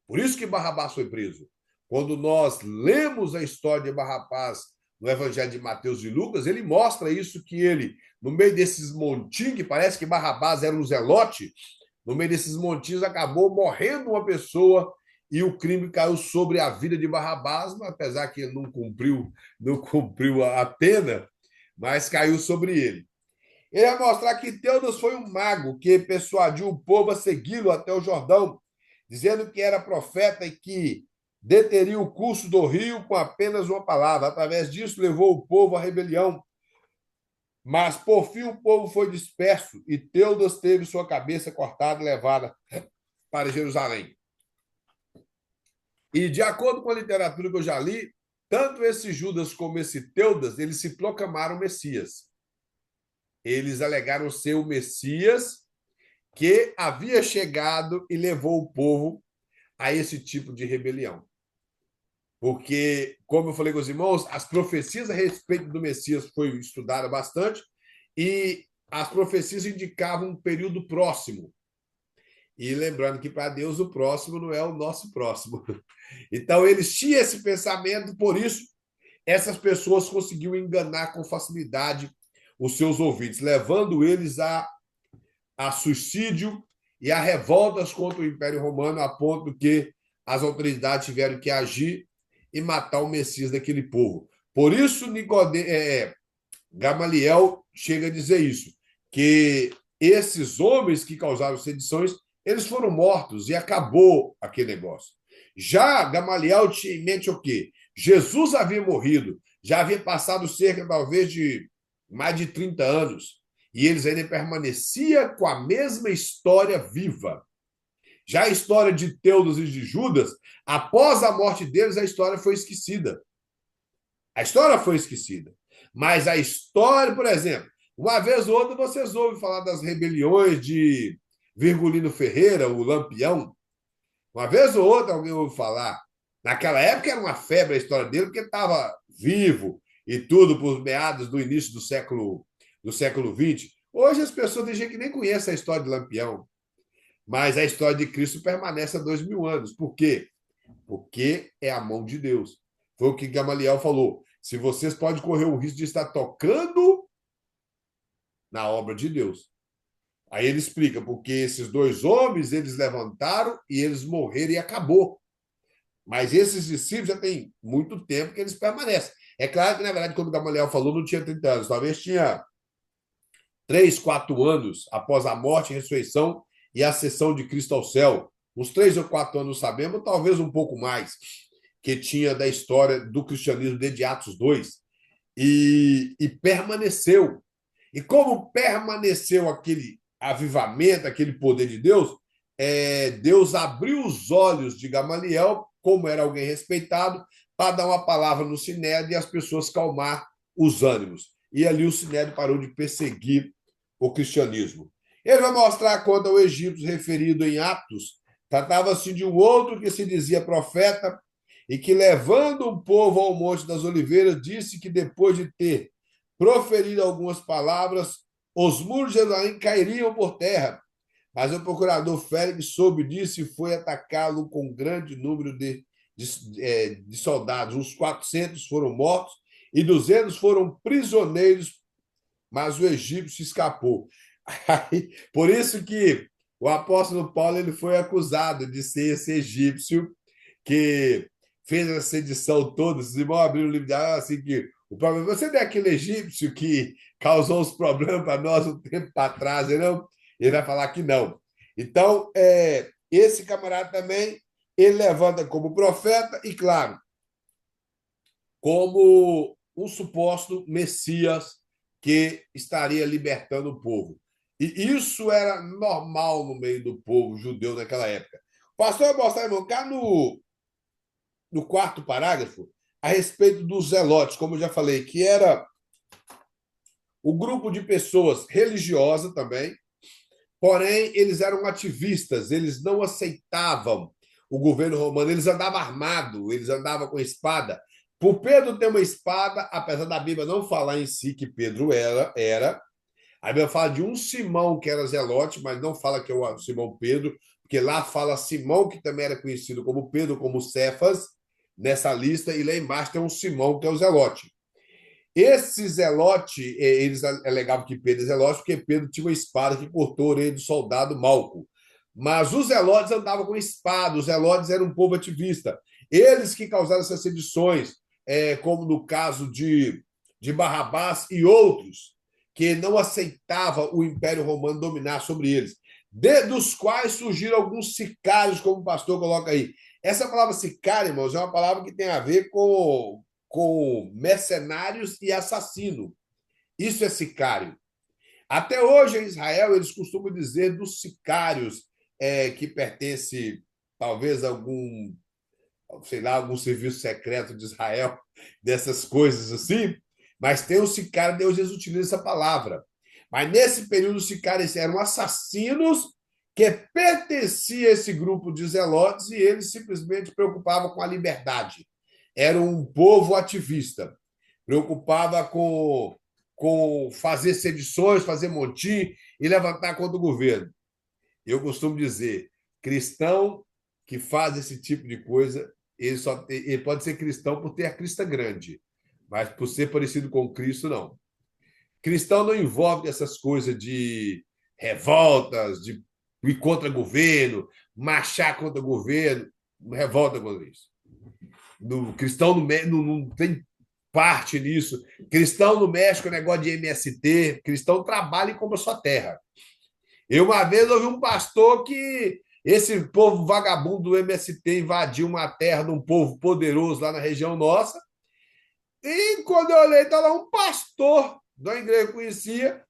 Por isso que Barrabás foi preso. Quando nós lemos a história de Barrabás no Evangelho de Mateus e Lucas, ele mostra isso, que ele, no meio desses montinhos, que parece que Barrabás era um zelote, no meio desses montinhos acabou morrendo uma pessoa e o crime caiu sobre a vida de Barrabás, apesar que ele não cumpriu a pena, mas caiu sobre ele. Ele vai mostrar que Teudas foi um mago que persuadiu o povo a segui-lo até o Jordão, dizendo que era profeta e que deteria o curso do rio com apenas uma palavra. Através disso, levou o povo à rebelião. Mas, por fim, o povo foi disperso e Teudas teve sua cabeça cortada e levada para Jerusalém. E, de acordo com a literatura que eu já li, tanto esse Judas como esse Teudas, eles se proclamaram Messias. Eles alegaram ser o Messias que havia chegado e levou o povo a esse tipo de rebelião. Porque, como eu falei com os irmãos, as profecias a respeito do Messias foi estudada bastante e as profecias indicavam um período próximo. E lembrando que para Deus o próximo não é o nosso próximo. Então, eles tinham esse pensamento, por isso, essas pessoas conseguiam enganar com facilidade os seus ouvintes, levando eles a suicídio e a revoltas contra o Império Romano, a ponto que as autoridades tiveram que agir e matar o Messias daquele povo. Por isso, Gamaliel chega a dizer isso, que esses homens que causaram sedições, eles foram mortos e acabou aquele negócio. Já Gamaliel tinha em mente o quê? Jesus havia morrido, já havia passado cerca, talvez, de mais de 30 anos, e eles ainda permaneciam com a mesma história viva. Já a história de Teudas e de Judas, após a morte deles, a história foi esquecida. A história foi esquecida. Mas a história, por exemplo, uma vez ou outra vocês ouvem falar das rebeliões de Virgulino Ferreira, o Lampião. Uma vez ou outra alguém ouve falar. Naquela época era uma febre a história dele, porque estava vivo e tudo por meados do início do século XX. Hoje as pessoas têm gente que nem conhece a história de Lampião. Mas a história de Cristo permanece há 2000 anos. Por quê? Porque é a mão de Deus. Foi o que Gamaliel falou. Se vocês podem correr o risco de estar tocando na obra de Deus. Aí ele explica, porque esses dois homens, eles levantaram e eles morreram e acabou. Mas esses discípulos já tem muito tempo que eles permanecem. É claro que, na verdade, quando Gamaliel falou, não tinha 30 anos. Talvez tinha 3, 4 anos após a morte e a ressurreição e a ascensão de Cristo ao céu. Uns 3 ou 4 anos sabemos, talvez um pouco mais, que tinha da história do cristianismo desde Atos 2. E permaneceu. E como permaneceu aquele avivamento, aquele poder de Deus, Deus abriu os olhos de Gamaliel, como era alguém respeitado, para dar uma palavra no Sinédrio e as pessoas calmar os ânimos. E ali o Sinédrio parou de perseguir o cristianismo. Ele vai mostrar quando ao Egito referido em Atos, tratava-se de um outro que se dizia profeta e que, levando o povo ao Monte das Oliveiras, disse que depois de ter proferido algumas palavras, os muros de Jerusalém cairiam por terra. Mas o procurador Félix soube disso e foi atacá-lo com um grande número de soldados. Uns 400 foram mortos e 200 foram prisioneiros, mas o egípcio escapou. Por isso que o apóstolo Paulo ele foi acusado de ser esse egípcio que fez essa sedição toda. Os irmãos abriram o livro de assim que o problema, você não é aquele egípcio que causou os problemas para nós um tempo para trás, não? Ele vai falar que não. Então, esse camarada também, ele levanta como profeta e, claro, como um suposto Messias que estaria libertando o povo. E isso era normal no meio do povo judeu naquela época. O pastor vai mostrar, irmão, cá no quarto parágrafo, a respeito dos zelotes, como eu já falei, que era o grupo de pessoas religiosas também, porém, eles eram ativistas, eles não aceitavam o governo romano, eles andavam armados, eles andavam com espada. Por Pedro ter uma espada, apesar da Bíblia não falar em si que Pedro era, a Bíblia fala de um Simão que era zelote, mas não fala que é o Simão Pedro, porque lá fala Simão, que também era conhecido como Pedro, como Cefas, nessa lista, e lá embaixo tem um Simão, que é o Zelote. Esse Zelote, eles alegavam que Pedro é Zelote, porque Pedro tinha uma espada que cortou a orelha do soldado Malco. Mas os Zelotes andavam com espada, os Zelotes eram um povo ativista. Eles que causaram essas sedições, como no caso de Barrabás e outros, que não aceitavam o Império Romano dominar sobre eles, dos quais surgiram alguns sicários, como o pastor coloca aí. Essa palavra sicário, irmãos, é uma palavra que tem a ver com mercenários e assassino. Isso é sicário. Até hoje, em Israel, eles costumam dizer dos sicários que pertence talvez a algum, sei lá, algum serviço secreto de Israel, dessas coisas assim, mas tem o sicário, Deus utiliza essa palavra. Mas nesse período, os sicários eram assassinos que pertenciam a esse grupo de zelotes e eles simplesmente preocupavam com a liberdade. Era um povo ativista, preocupava com fazer sedições, fazer motim e levantar contra o governo. Eu costumo dizer, cristão que faz esse tipo de coisa, ele pode ser cristão por ter a crista grande, mas por ser parecido com Cristo, não. Cristão não envolve essas coisas de revoltas, de ir contra governo, marchar contra governo, revolta contra isso. Cristão não tem parte nisso. Cristão no México, negócio de MST. Cristão trabalha e compra sua terra. Eu uma vez ouvi um pastor que esse povo vagabundo do MST invadiu uma terra de um povo poderoso lá na região nossa. E quando eu olhei, estava lá um pastor da igreja que eu conhecia,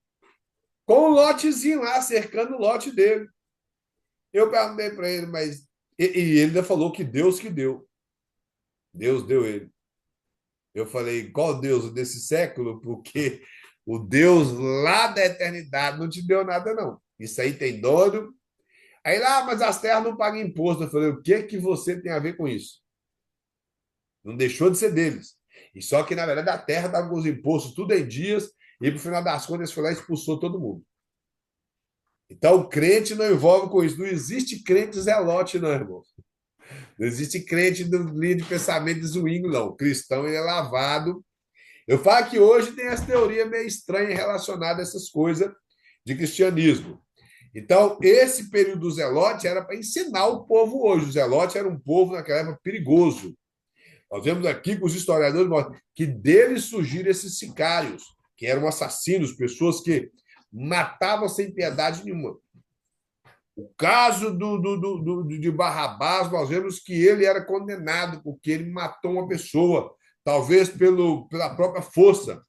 com um lotezinho lá, cercando o lote dele. Eu perguntei para ele, mas. E ele ainda falou que Deus que deu. Deus deu ele. Eu falei, qual Deus? O desse século? Porque o Deus lá da eternidade não te deu nada, não. Isso aí tem dono. Aí lá, mas as terras não pagam imposto. Eu falei, o que você tem a ver com isso? Não deixou de ser deles. E só que, na verdade, a terra estava com os impostos tudo em dias, e, no final das contas, eles foi lá e expulsou todo mundo. Então, o crente não envolve com isso. Não existe crente zelote, não, irmão. Não existe crente do linha de pensamento de zwingo, não. O cristão ele é lavado. Eu falo que hoje tem essa teoria meio estranha relacionada a essas coisas de cristianismo. Então, esse período do zelote era para ensinar o povo hoje. O zelote era um povo, naquela época, perigoso. Nós vemos aqui que os historiadores mostram que deles surgiram esses sicários, que eram assassinos, pessoas que matavam sem piedade nenhuma. O caso de Barrabás, nós vemos que ele era condenado porque ele matou uma pessoa, talvez pela própria força.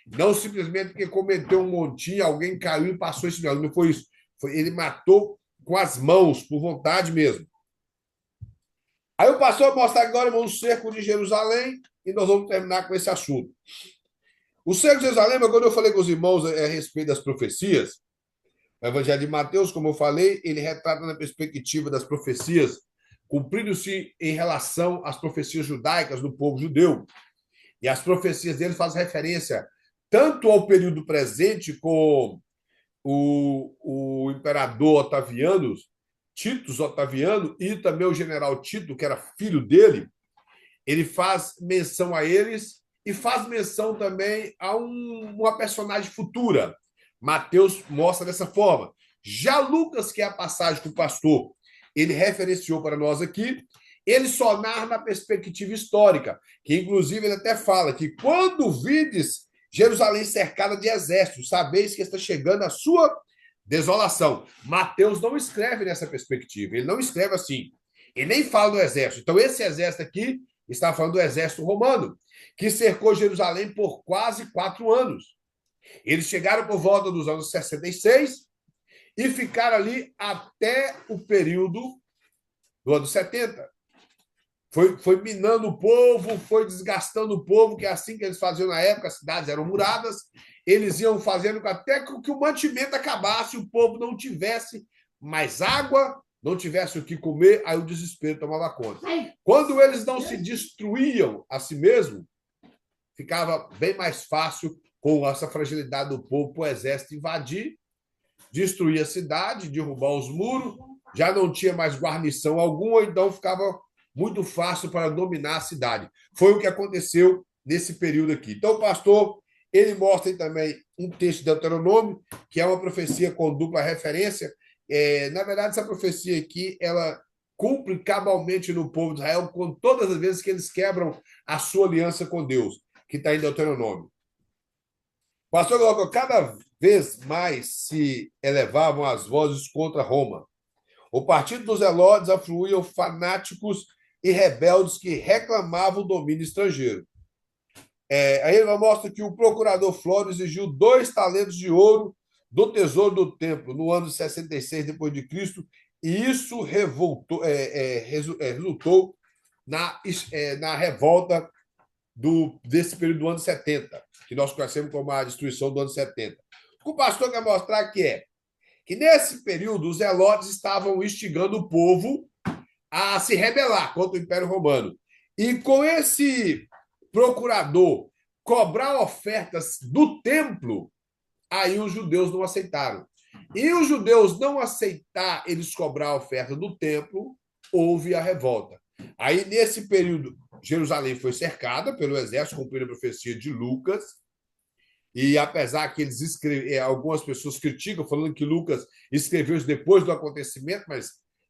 Não simplesmente porque cometeu um montinho, alguém caiu e passou esse nome. Não foi isso. Ele matou com as mãos, por vontade mesmo. Aí o pastor mostra agora, irmão, o cerco de Jerusalém, e nós vamos terminar com esse assunto. O cerco de Jerusalém, quando eu falei com os irmãos a respeito das profecias, o Evangelho de Mateus, como eu falei, ele retrata na perspectiva das profecias cumprindo-se em relação às profecias judaicas do povo judeu. E as profecias dele fazem referência tanto ao período presente com o imperador Otaviano, Titus Otaviano, e também o general Tito, que era filho dele, ele faz menção a eles e faz menção também a uma personagem futura. Mateus mostra dessa forma. Já Lucas, que é a passagem que o pastor ele referenciou para nós aqui, ele só narra na perspectiva histórica, que inclusive ele até fala que quando vides Jerusalém cercada de exércitos, sabeis que está chegando a sua desolação. Mateus não escreve nessa perspectiva, ele não escreve assim. Ele nem fala do exército. Então, esse exército aqui está falando do exército romano, que cercou Jerusalém por quase 4 anos. Eles chegaram por volta dos anos 66 e ficaram ali até o período do ano 70. Foi minando o povo, foi desgastando o povo, que é assim que eles faziam na época, as cidades eram muradas, eles iam fazendo até que o mantimento acabasse, o povo não tivesse mais água, não tivesse o que comer, aí o desespero tomava conta. Quando eles não se destruíam a si mesmo, ficava bem mais fácil, com essa fragilidade do povo, para o exército invadir, destruir a cidade, derrubar os muros, já não tinha mais guarnição alguma, então ficava muito fácil para dominar a cidade. Foi o que aconteceu nesse período aqui. Então, o pastor, ele mostra também um texto de Deuteronômio, que é uma profecia com dupla referência. Na verdade, essa profecia aqui, ela cumpre cabalmente no povo de Israel com todas as vezes que eles quebram a sua aliança com Deus, que está em Deuteronômio. O pastor colocou, cada vez mais se elevavam as vozes contra Roma. O partido dos Helodes afluíam fanáticos e rebeldes que reclamavam o domínio estrangeiro. Aí ele mostra que o procurador Floro exigiu 2 talentos de ouro do tesouro do templo no ano 66 depois de Cristo, e isso resultou na revolta desse período do ano 70, que nós conhecemos como a destruição do ano 70. O que o pastor quer mostrar aqui que nesse período os zelotes estavam instigando o povo a se rebelar contra o Império Romano. E com esse procurador cobrar ofertas do templo, aí os judeus não aceitaram. E os judeus não aceitar eles cobrar a oferta do templo, houve a revolta. Aí, nesse período, Jerusalém foi cercada pelo exército, cumprindo a profecia de Lucas, e apesar que algumas pessoas criticam, falando que Lucas escreveu isso depois do acontecimento, mas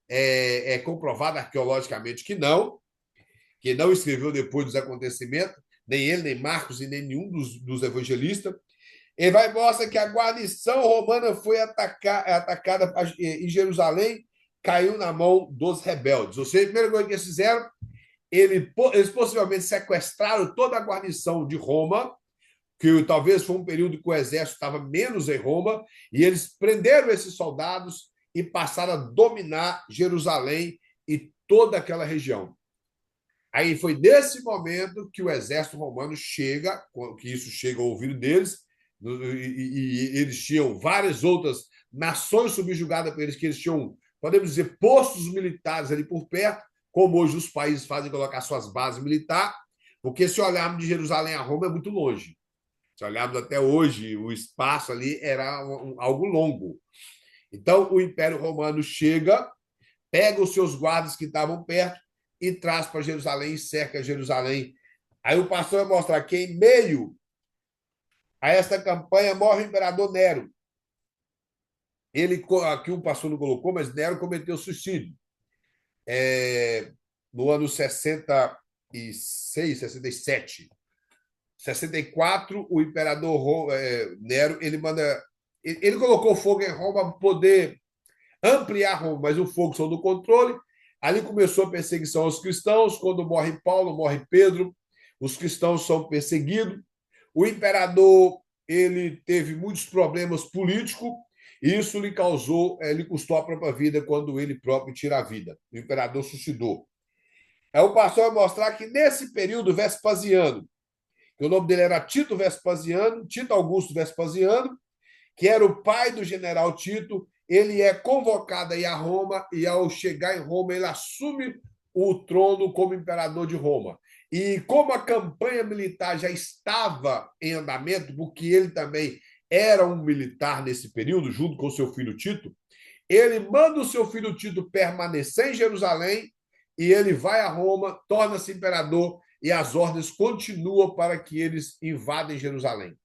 é comprovado arqueologicamente que não escreveu depois dos acontecimentos, nem ele, nem Marcos e nem nenhum dos evangelistas. Ele vai mostrar que a guarnição romana foi atacada em Jerusalém, caiu na mão dos rebeldes. Ou seja, a primeira coisa que eles fizeram, eles possivelmente sequestraram toda a guarnição de Roma, que talvez foi um período que o exército estava menos em Roma, e eles prenderam esses soldados e passaram a dominar Jerusalém e toda aquela região. Aí foi nesse momento que o exército romano chega, que isso chega ao ouvido deles, e eles tinham várias outras nações subjugadas por eles, que eles tinham, podemos dizer, postos militares ali por perto, como hoje os países fazem colocar suas bases militares, porque se olharmos de Jerusalém a Roma é muito longe. Se olharmos até hoje, o espaço ali era algo longo. Então, o Império Romano chega, pega os seus guardas que estavam perto e traz para Jerusalém e cerca Jerusalém. Aí o pastor vai mostrar que, em meio a esta campanha, morre o imperador Nero. Ele, aqui o pastor não colocou, mas Nero cometeu suicídio. No ano 66, 67. 64, o imperador Nero, ele colocou fogo em Roma para poder ampliar Roma, mas o fogo saiu do controle. Ali começou a perseguição aos cristãos. Quando morre Paulo, morre Pedro, os cristãos são perseguidos. O imperador ele teve muitos problemas políticos e isso lhe custou a própria vida quando ele próprio tira a vida. O imperador suicidou. Aí o pastor vai mostrar que nesse período Vespasiano, que o nome dele era Tito Vespasiano, Tito Augusto Vespasiano, que era o pai do general Tito, ele é convocado aí a Roma e, ao chegar em Roma, ele assume o trono como imperador de Roma. E como a campanha militar já estava em andamento, porque ele também era um militar nesse período, junto com seu filho Tito, ele manda o seu filho Tito permanecer em Jerusalém e ele vai a Roma, torna-se imperador e as ordens continuam para que eles invadem Jerusalém.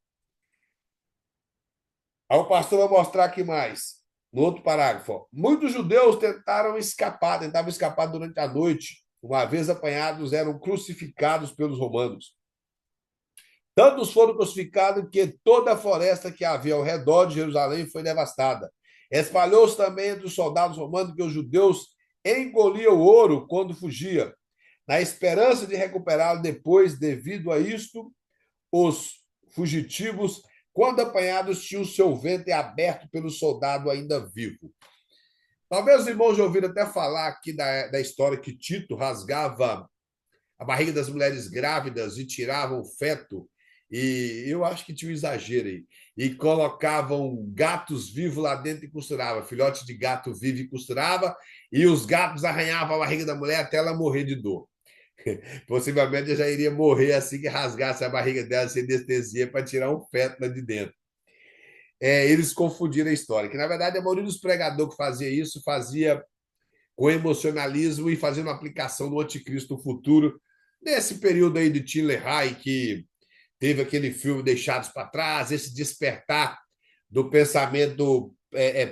Aí o pastor vai mostrar aqui mais, no outro parágrafo. Muitos judeus tentavam escapar durante a noite. Uma vez apanhados, eram crucificados pelos romanos. Tantos foram crucificados que toda a floresta que havia ao redor de Jerusalém foi devastada. Espalhou-se também entre os soldados romanos que os judeus engoliam o ouro quando fugia, na esperança de recuperá-lo depois. Devido a isto, os fugitivos, quando apanhados, tinham o seu ventre aberto pelo soldado ainda vivo. Talvez os irmãos já ouviram até falar aqui da história que Tito rasgava a barriga das mulheres grávidas e tirava o feto, e eu acho que tinha um exagero aí, e colocavam gatos vivos lá dentro e costurava, filhote de gato vivo e costurava, e os gatos arranhavam a barriga da mulher até ela morrer de dor. Possivelmente eu já iria morrer assim que rasgasse a barriga dela sem anestesia para tirar um feto lá de dentro. Eles confundiram a história, que na verdade a maioria dos pregadores que fazia isso fazia com emocionalismo e fazendo aplicação do anticristo futuro, nesse período aí de Tim LaHaye, que teve aquele filme Deixados para Trás, esse despertar do pensamento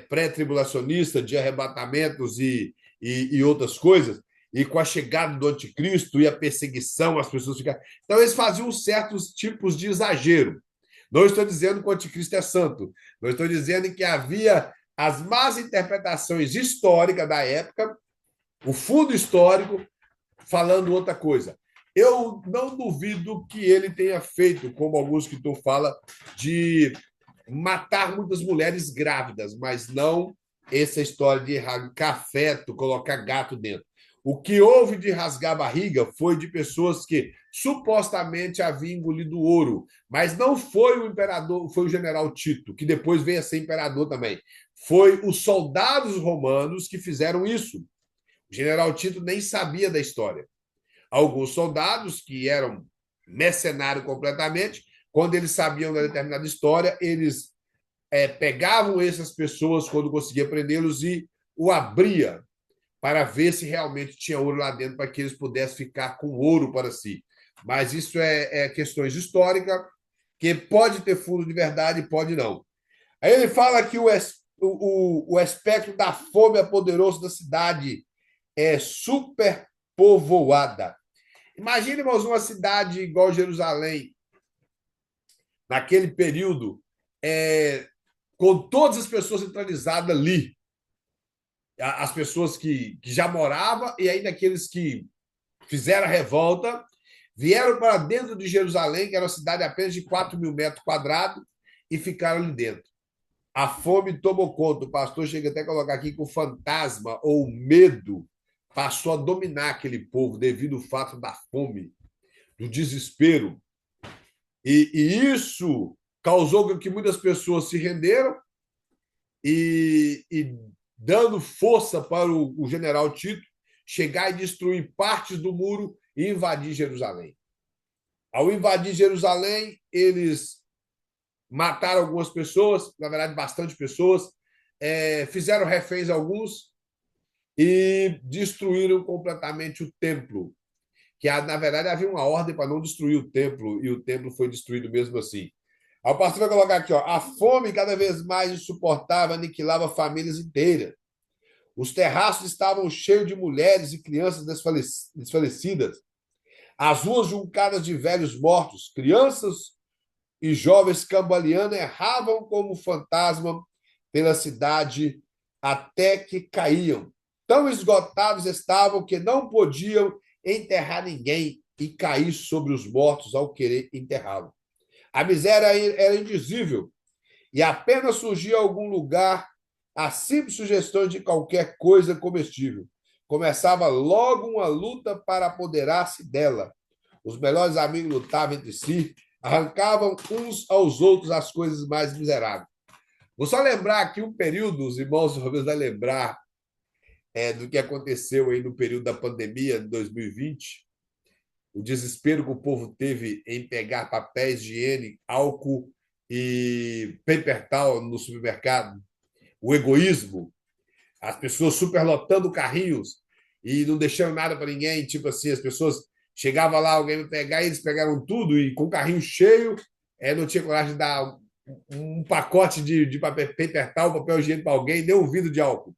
pré-tribulacionista de arrebatamentos e outras coisas, e com a chegada do anticristo e a perseguição, as pessoas ficaram... Então, eles faziam certos tipos de exagero. Não estou dizendo que o anticristo é santo, não estou dizendo que havia as más interpretações históricas da época, o fundo histórico, falando outra coisa. Eu não duvido que ele tenha feito, como alguns que tu fala, de matar muitas mulheres grávidas, mas não essa história de arrancar feto, colocar gato dentro. O que houve de rasgar a barriga foi de pessoas que supostamente haviam engolido ouro, mas não foi o imperador, foi o general Tito, que depois veio a ser imperador também. Foi os soldados romanos que fizeram isso. O general Tito nem sabia da história. Alguns soldados que eram mercenários completamente, quando eles sabiam da determinada história, eles pegavam essas pessoas quando conseguia prendê-los e o abria para ver se realmente tinha ouro lá dentro, para que eles pudessem ficar com ouro para si. Mas isso é questões históricas, que pode ter fundo de verdade, pode não. Aí ele fala que o aspecto da fome apoderoso da cidade é superpovoada. Imagine, irmãos, uma cidade igual Jerusalém, naquele período, com todas as pessoas centralizadas ali. As pessoas que já moravam e ainda aqueles que fizeram a revolta, vieram para dentro de Jerusalém, que era uma cidade apenas de 4.000 metros quadrados, e ficaram ali dentro. A fome tomou conta. O pastor chega até a colocar aqui que o fantasma ou o medo passou a dominar aquele povo devido ao fato da fome, do desespero. E isso causou que muitas pessoas se renderam e dando força para o general Tito chegar e destruir partes do muro e invadir Jerusalém. Ao invadir Jerusalém, eles mataram algumas pessoas, na verdade, bastante pessoas, fizeram reféns alguns e destruíram completamente o templo. Que, na verdade, havia uma ordem para não destruir o templo, e o templo foi destruído mesmo assim. O pastor vai colocar aqui, ó, a fome cada vez mais insuportável aniquilava famílias inteiras. Os terraços estavam cheios de mulheres e crianças desfalecidas. As ruas juncadas de velhos mortos, crianças e jovens cambaleando erravam como fantasma pela cidade até que caíam. Tão esgotados estavam que não podiam enterrar ninguém e cair sobre os mortos ao querer enterrá-lo. A miséria era indizível e apenas surgia algum lugar a simples sugestões de qualquer coisa comestível. Começava logo uma luta para apoderar-se dela. Os melhores amigos lutavam entre si, arrancavam uns aos outros as coisas mais miseráveis. Vou só lembrar aqui um período, os irmãos talvez vai lembrar do que aconteceu aí no período da pandemia de 2020, o desespero que o povo teve em pegar papéis de higiene, álcool e paper towel no supermercado, o egoísmo, as pessoas superlotando carrinhos e não deixando nada para ninguém, tipo assim, as pessoas chegavam lá, alguém me pegar, e eles pegaram tudo e com o carrinho cheio, não tinha coragem de dar um pacote de paper towel, papel higiênico para alguém, nem um vidro de álcool.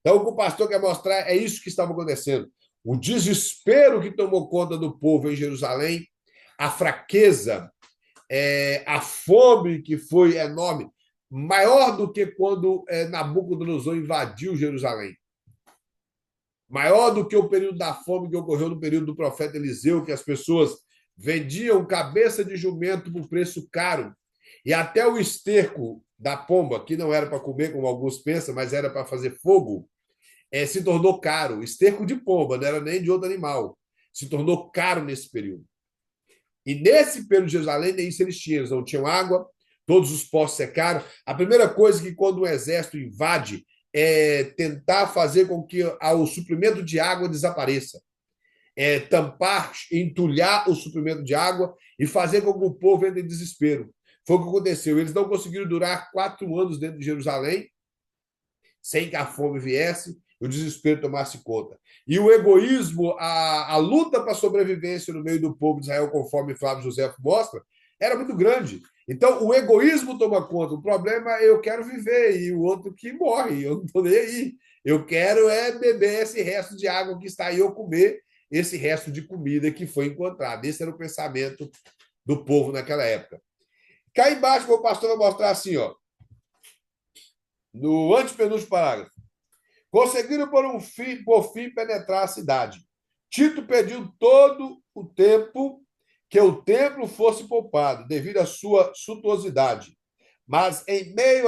Então, o que o pastor quer mostrar é isso que estava acontecendo. O desespero que tomou conta do povo em Jerusalém, a fraqueza, a fome que foi enorme, maior do que quando Nabucodonosor invadiu Jerusalém. Maior do que o período da fome que ocorreu no período do profeta Eliseu, que as pessoas vendiam cabeça de jumento por preço caro. E até o esterco da pomba, que não era para comer, como alguns pensam, mas era para fazer fogo, se tornou caro. Esterco de pomba, não era nem de outro animal. Se tornou caro nesse período. E nesse período de Jerusalém, nem isso eles tinham. Eles não tinham água, todos os poços secaram. A primeira coisa que quando um exército invade é tentar fazer com que o suprimento de água desapareça. Tampar, entulhar o suprimento de água e fazer com que o povo entre em desespero. Foi o que aconteceu. Eles não conseguiram durar 4 anos dentro de Jerusalém sem que a fome viesse. o desespero tomasse conta. E o egoísmo, a luta para a sobrevivência no meio do povo de Israel, conforme Flávio José mostra, era muito grande. Então, o egoísmo toma conta. O problema é eu quero viver e o outro que morre. Eu não estou nem aí. Eu quero é beber esse resto de água que está aí ou comer esse resto de comida que foi encontrado. Esse era o pensamento do povo naquela época. Cá embaixo, o pastor vai mostrar assim, ó, no antepenúltimo parágrafo. Conseguiram por fim penetrar a cidade. Tito pediu todo o tempo que o templo fosse poupado, devido à sua suntuosidade. Mas, em meio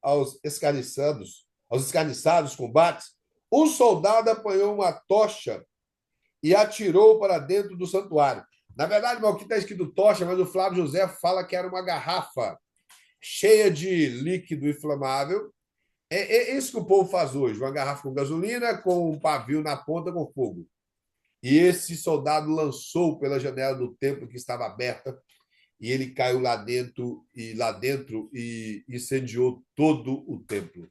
aos escarniçados combates, um soldado apanhou uma tocha e atirou para dentro do santuário. Na verdade, aqui está escrito tocha, mas o Flávio José fala que era uma garrafa cheia de líquido inflamável. É isso que o povo faz hoje: uma garrafa com gasolina, com um pavio na ponta com fogo. E esse soldado lançou pela janela do templo que estava aberta e ele caiu lá dentro e incendiou todo o templo.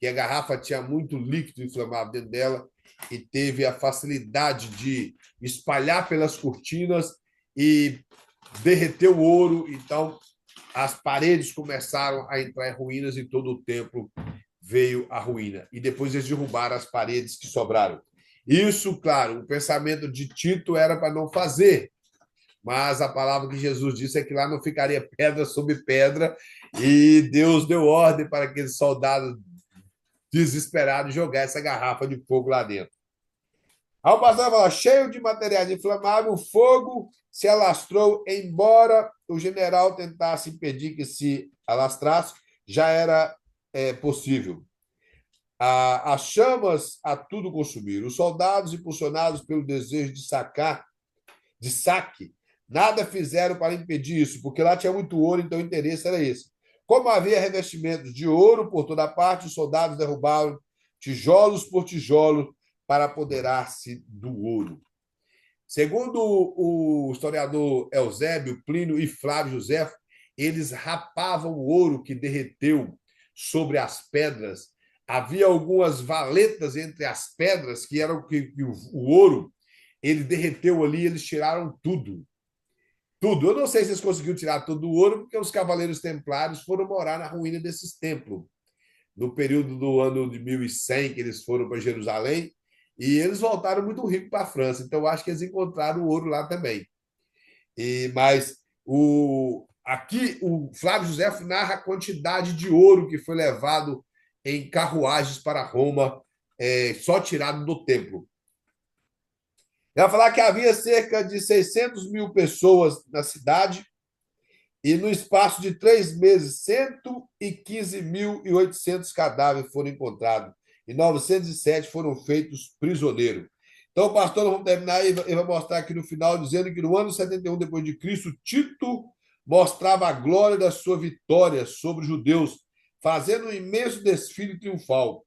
E a garrafa tinha muito líquido inflamável dentro dela e teve a facilidade de espalhar pelas cortinas e derreter o ouro. Então, as paredes começaram a entrar em ruínas e todo o templo veio à ruína. E depois eles derrubaram as paredes que sobraram. Isso, claro, o pensamento de Tito era para não fazer, mas a palavra que Jesus disse é que lá não ficaria pedra sobre pedra, e Deus deu ordem para aqueles soldados desesperados jogar essa garrafa de fogo lá dentro. Aí o pastor fala, cheio de materiais inflamáveis, o fogo se alastrou, embora o general tentasse impedir que se alastrasse, já era possível. As chamas a tudo consumiram. Os soldados, impulsionados pelo desejo de saque, nada fizeram para impedir isso, porque lá tinha muito ouro, então o interesse era esse. Como havia revestimentos de ouro por toda parte, os soldados derrubaram tijolos por tijolo para apoderar-se do ouro. Segundo o historiador Eusébio, Plínio e Flávio José, eles rapavam o ouro que derreteu sobre as pedras. Havia algumas valetas entre as pedras que eram que o ouro ele derreteu ali, eles tiraram tudo. Tudo. Eu não sei se eles conseguiram tirar todo o ouro, porque os cavaleiros templários foram morar na ruína desses templos. No período do ano de 1100, que eles foram para Jerusalém, e eles voltaram muito ricos para a França. Então, eu acho que eles encontraram o ouro lá também. Mas aqui o Flávio José narra a quantidade de ouro que foi levado em carruagens para Roma, só tirado do templo. Ele vai falar que havia cerca de 600 mil pessoas na cidade e, no espaço de 3 meses, 115.800 cadáveres foram encontrados e 907 foram feitos prisioneiros. Então, o pastor, vamos terminar, ele vai mostrar aqui no final, dizendo que no ano 71 depois de Cristo, Tito mostrava a glória da sua vitória sobre os judeus, fazendo um imenso desfile triunfal.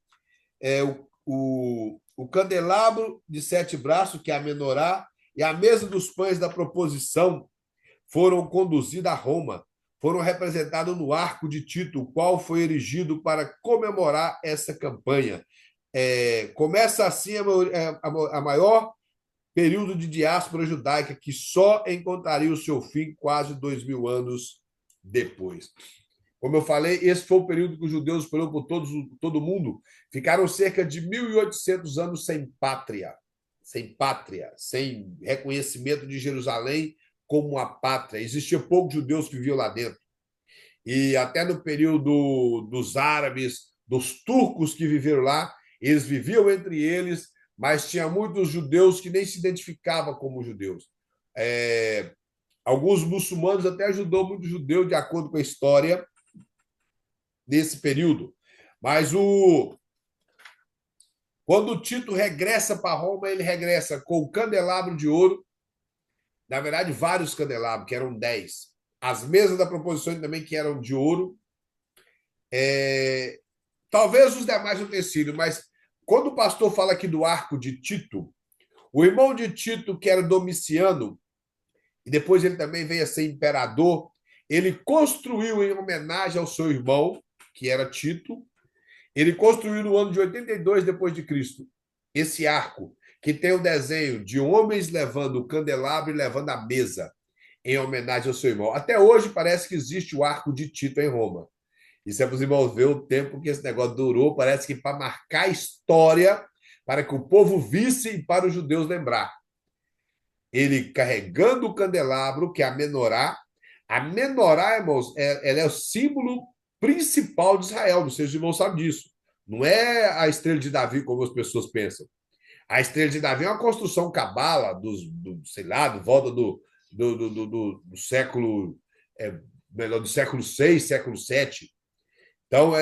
O candelabro de 7 braços, que é a menorá, e a mesa dos pães da proposição foram conduzidos a Roma, foram representados no arco de Tito, o qual foi erigido para comemorar essa campanha. Começa assim a maior período de diáspora judaica, que só encontraria o seu fim quase 2000 anos depois. Como eu falei, esse foi o período que os judeus foram por todo o mundo. Ficaram cerca de 1.800 anos sem pátria, sem reconhecimento de Jerusalém como uma pátria. Existia poucos judeus que viviam lá dentro. E até no período dos árabes, dos turcos que viveram lá, eles viviam entre eles, mas tinha muitos judeus que nem se identificavam como judeus. Alguns muçulmanos até ajudou muitos judeus, de acordo com a história, nesse período. Mas quando o Tito regressa para Roma, ele regressa com o candelabro de ouro, na verdade, vários candelabros, que eram 10. As mesas da proposição também, que eram de ouro. Talvez os demais utensílios, mas quando o pastor fala aqui do arco de Tito, o irmão de Tito, que era Domiciano, e depois ele também veio a ser imperador, ele construiu em homenagem ao seu irmão, que era Tito, Ele construiu no ano de 82 depois de Cristo esse arco, que tem o desenho de homens levando o candelabro e levando a mesa, em homenagem ao seu irmão. Até hoje parece que existe o arco de Tito em Roma. Isso é para os irmãos ver o tempo que esse negócio durou, parece que para marcar a história, para que o povo visse e para os judeus lembrar. Ele carregando o candelabro, que é a menorá. A menorá, irmãos, ela é o símbolo principal de Israel. Não sei se os irmãos sabem disso. Não é a estrela de Davi, como as pessoas pensam. A estrela de Davi é uma construção cabala, sei lá, do volta do século, melhor, do século VI, século VII. Então,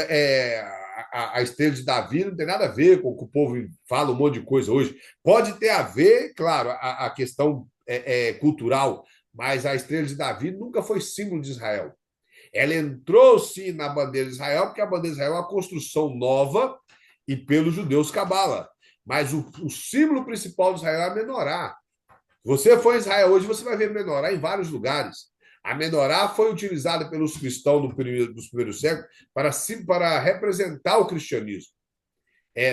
a estrela de Davi não tem nada a ver com o que o povo fala um monte de coisa hoje. Pode ter a ver, claro, a questão cultural, mas a estrela de Davi nunca foi símbolo de Israel. Ela entrou, sim, na bandeira de Israel, porque a bandeira de Israel é uma construção nova e pelos judeus cabala. Mas o símbolo principal de Israel é a menorá. Se você for em Israel hoje, você vai ver menorá em vários lugares. A menorá foi utilizada pelos cristãos dos primeiros séculos para representar o cristianismo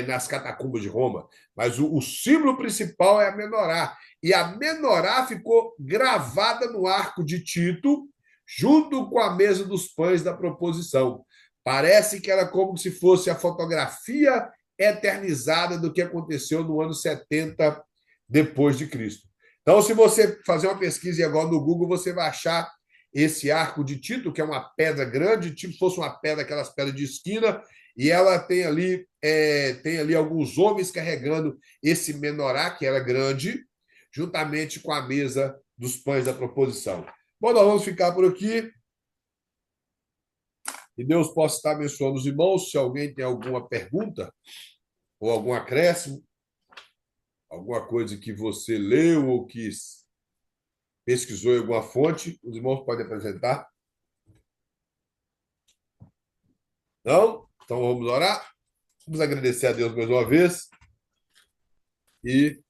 nas catacumbas de Roma. Mas o símbolo principal é a menorá. E a menorá ficou gravada no arco de Tito, junto com a mesa dos pães da proposição. Parece que era como se fosse a fotografia eternizada do que aconteceu no ano 70 depois de Cristo. Então, se você fazer uma pesquisa agora no Google, você vai achar esse arco de Tito, que é uma pedra grande, tipo se fosse uma pedra, aquelas pedras de esquina, e ela tem ali alguns homens carregando esse menorá, que era grande, juntamente com a mesa dos pães da proposição. Bom, nós vamos ficar por aqui. Que Deus possa estar abençoando os irmãos. Se alguém tem alguma pergunta ou algum acréscimo, alguma coisa que você leu ou que pesquisou em alguma fonte, os irmãos podem apresentar. Não? Então vamos orar. Vamos agradecer a Deus mais uma vez e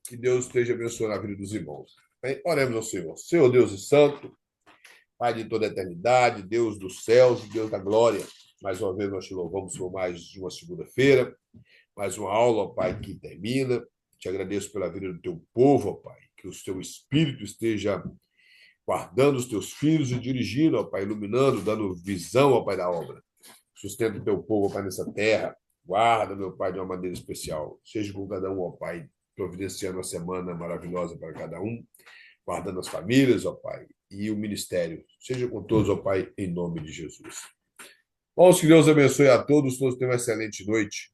que Deus esteja abençoando a vida dos irmãos. Bem, oremos ao Senhor. Senhor Deus e Santo, Pai de toda a eternidade, Deus dos céus, Deus da glória. Mais uma vez nós te louvamos por mais uma segunda-feira, mais uma aula, ó Pai, que termina. Te agradeço pela vida do teu povo, ó Pai, que o teu Espírito esteja guardando os teus filhos e dirigindo, ó Pai, iluminando, dando visão, ó Pai, da obra. Sustenta o teu povo, ó Pai, nessa terra. Guarda, meu Pai, de uma maneira especial. Seja com cada um, ó Pai, providenciando uma semana maravilhosa para cada um, guardando as famílias, ó Pai, e o ministério. Seja com todos, ó Pai, em nome de Jesus. Bom, que Deus abençoe a todos tenham uma excelente noite.